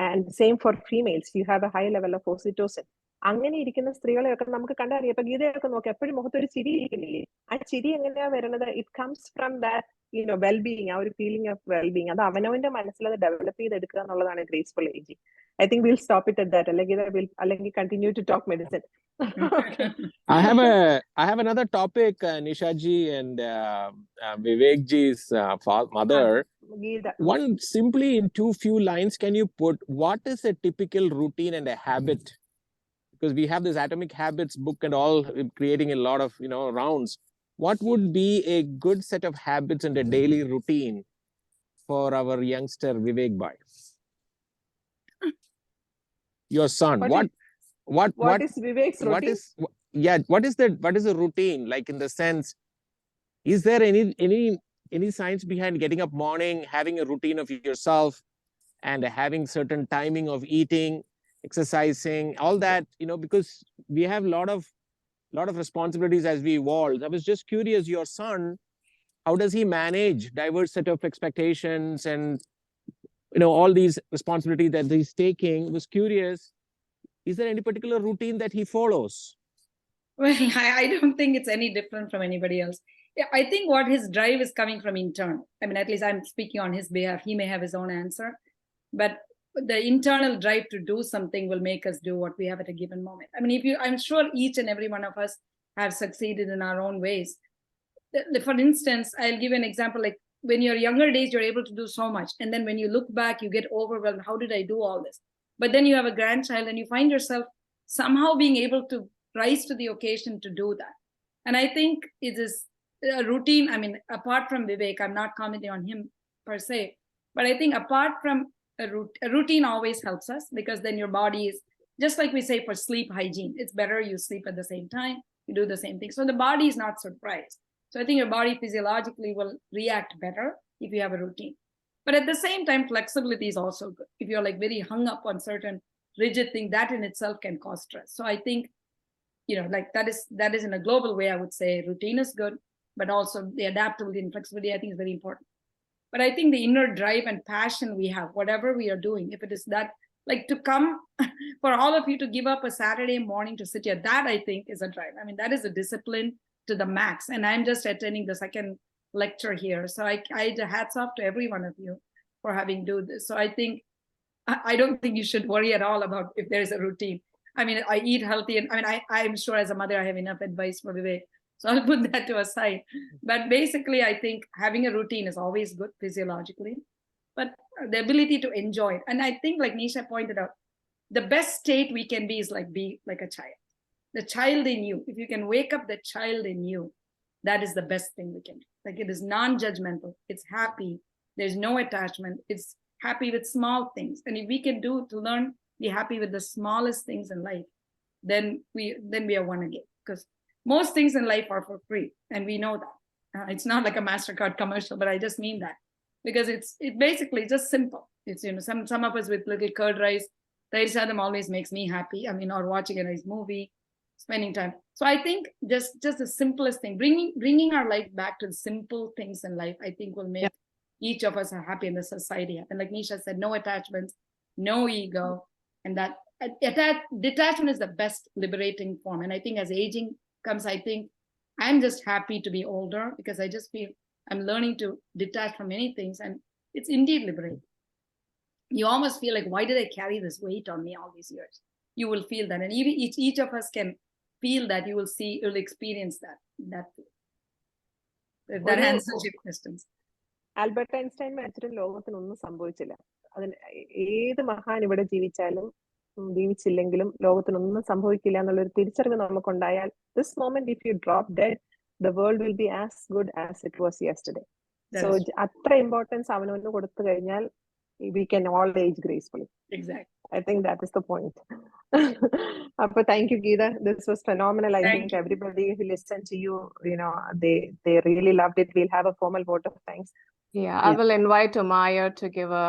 And same for females, you have a high level of oxytocin. അങ്ങനെ ഇരിക്കുന്ന സ്ത്രീകളെയൊക്കെ നമുക്ക് കണ്ടറിയാം. ഇപ്പൊ ഗീതയൊക്കെ നോക്കാം, എപ്പോഴും മുഖത്തൊരു ചിരി ഇരിക്കുന്നില്ലേ? ആ ചിരി എങ്ങനെയാ വരുന്നത്? It comes from that wellbeing, ആ ഒരു ഫീലിംഗ് ഓഫ് വെൽബീയിങ്. അത് അവനവന്റെ മനസ്സിൽ അത് ഡെവലപ്പ് ചെയ്തെടുക്കുക എന്നുള്ളതാണ് graceful ageing. I think we'll stop it at that. I'll continue to talk medicine. Okay. I have another topic, Nisha ji and Vivek ji's mother. Geetha. One, simply in few lines, can you put what is a typical routine and a habit? Because we have this Atomic Habits book and all, creating a lot of rounds. What would be a good set of habits and a daily routine for our youngster Vivek Bhai? Your son. What is Vivek's routine? What is the routine, like, in the sense, is there any science behind getting up morning, having a routine of yourself, and having certain timing of eating, exercising, all that, because we have a lot of responsibilities as we evolve. I was just curious, your son, how does he manage diverse set of expectations and all these responsibilities that he's taking? I was curious, is there any particular routine that he follows? Well, I don't think it's any different from anybody else. Yeah, I think what his drive is coming from internal. I mean, at least I'm speaking on his behalf. He may have his own answer, but the internal drive to do something will make us do what we have at a given moment. I mean, I'm sure each and every one of us have succeeded in our own ways. For instance, I'll give an example. Like, when you're younger days, you're able to do so much. And then when you look back, you get overwhelmed. How did I do all this? But then you have a grandchild and you find yourself somehow being able to rise to the occasion to do that. And I think it is a routine. I mean, apart from Vivek, I'm not commenting on him per se, but I think apart from a routine always helps us, because then your body is, just like we say for sleep hygiene, it's better you sleep at the same time, you do the same thing. So the body is not surprised. So I think your body physiologically will react better if you have a routine. But at the same time, flexibility is also good. If you're like very hung up on certain rigid thing, that in itself can cause stress. So I think, like that is in a global way, I would say routine is good, but also the adaptability and flexibility, I think, is very important. But I think the inner drive and passion we have, whatever we are doing, if it is that, like, to come for all of you to give up a Saturday morning to sit here, that I think is a drive. I mean, that is a discipline to the max. And I'm just attending the second lecture here. So I hats off to every one of you for having do this. So I think, I don't think you should worry at all about if there's a routine. I mean, I eat healthy, and I mean, I'm sure as a mother, I have enough advice for Vivek. So I'll put that to a side. But basically, I think having a routine is always good physiologically, but the ability to enjoy it. And I think, like Nisha pointed out, the best state we can be is be like a child. The child in you, if you can wake up the child in you, that is the best thing we can do. Like, it is non-judgmental, it's happy, there's no attachment, it's happy with small things. And if we can do to learn, be happy with the smallest things in life, then we are one again. Because most things in life are for free, and we know that. It's not like a MasterCard commercial, but I just mean that, because it basically just simple. It's, some of us with little curd rice, Tair sadam always makes me happy. I mean, or watching a nice movie, spending time. So I think just the simplest thing, bringing our life back to the simple things in life, I think will make each of us happy in the society. And like Nisha said, no attachments, no ego, and that detachment is the best liberating form. And I think as aging comes, I think I'm just happy to be older, because I just feel I'm learning to detach from many things, and it's indeed liberating. You almost feel like, why did I carry this weight on me all these years? You will feel that, and even each of us can feel that. You will see, you'll experience that. If that answers your questions. Albert Einstein മരിച്ചിട്ടും ലോകത്തിനൊന്നും സംഭവിച്ചില്ല. അതിന് ഏത് മഹാൻ ഇവിടെ ജീവിച്ചില്ലെങ്കിലും ലോകത്തിനൊന്നും സംഭവിക്കില്ല എന്നുള്ളൊരു തിരിച്ചറിവ് നമുക്കുണ്ടായാൽ, this moment if you drop dead, the world will be as good as it was yesterday. So അത്ര ഇമ്പോർട്ടൻസ് അവനവന് കൊടുത്തു കഴിഞ്ഞാൽ we can all age gracefully. Exactly. I think that is the point. Thank you, Geetha. This was phenomenal. I think everybody who listened to you, they really loved it. We'll have a formal vote of thanks. Yeah, I will invite Umaya to give a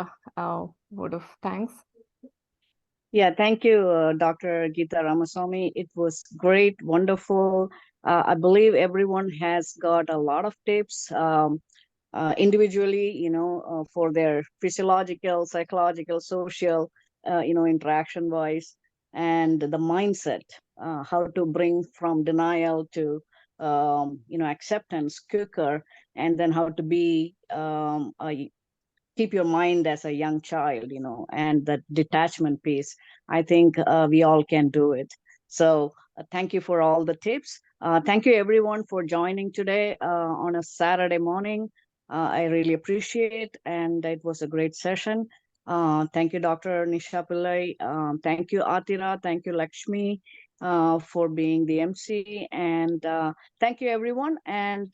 vote of thanks. Yeah, thank you, Dr. Geetha Ramaswamy. It was great, wonderful. I believe everyone has got a lot of tips individually, for their physiological, psychological, social, interaction wise. and the mindset, how to bring from denial to acceptance quicker, and then how to be keep your mind as a young child, and that detachment piece. I think we all can do it. So thank you for all the tips. Thank you everyone for joining today on a Saturday morning. I really appreciate, and it was a great session. Thank you, Dr. Nisha Pillai. Thank you, Atira. Thank you, Lakshmi, for being the MC. And thank you, everyone. And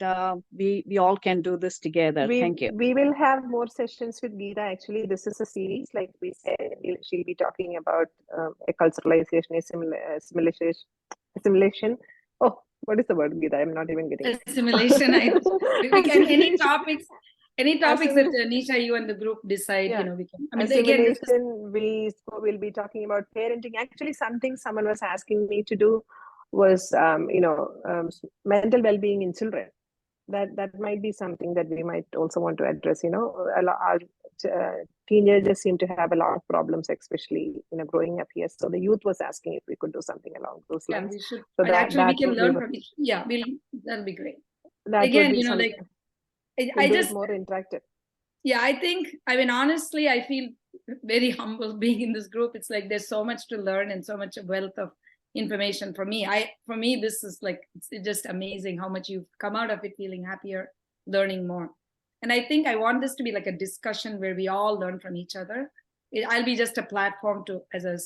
we all can do this together. Thank you. We will have more sessions with Geetha. Actually, this is a series, like we said. She'll be talking about acculturalization, assimilation. Oh, what is the word, Geetha? I'm not even getting it. Assimilation. We can any topics that Nisha, you and the group decide. Yeah. We can. I mean, assimilation. We'll be talking about parenting. Actually, something someone was asking me to do was mental well-being in children. That might be something that we might also want to address. Our teenagers seem to have a lot of problems, especially growing up here. So the youth was asking if we could do something along those lines. We should. So we can learn from it. Yeah, that'll be great. That again, would be I just more interactive. Yeah, I think, honestly, I feel very humble being in this group. It's like there's so much to learn and so much wealth of information for me. For me, this is like, it's just amazing how much you've come out of it feeling happier, learning more. And I think I want this to be like a discussion where we all learn from each other. I'll be just a platform as a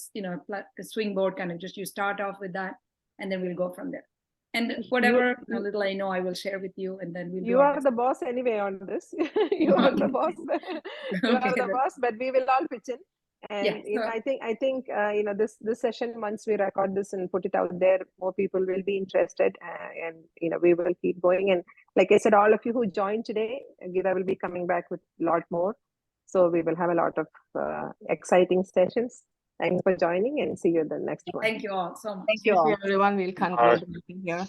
swing board, kind of just you start off with that, and then we'll go from there. And whatever little I know, I will share with you, and then we'll. You are the boss anyway on this. You are the boss. You are the boss, but we will all pitch in. And I think this session, once we record this and put it out there, more people will be interested, and we will keep going. And like I said, all of you who joined today, Geetha will be coming back with a lot more. So we will have a lot of exciting sessions. Thanks for joining, and see you in the next one. Thank you all so much. Thank you all. Everyone. We'll conclude here.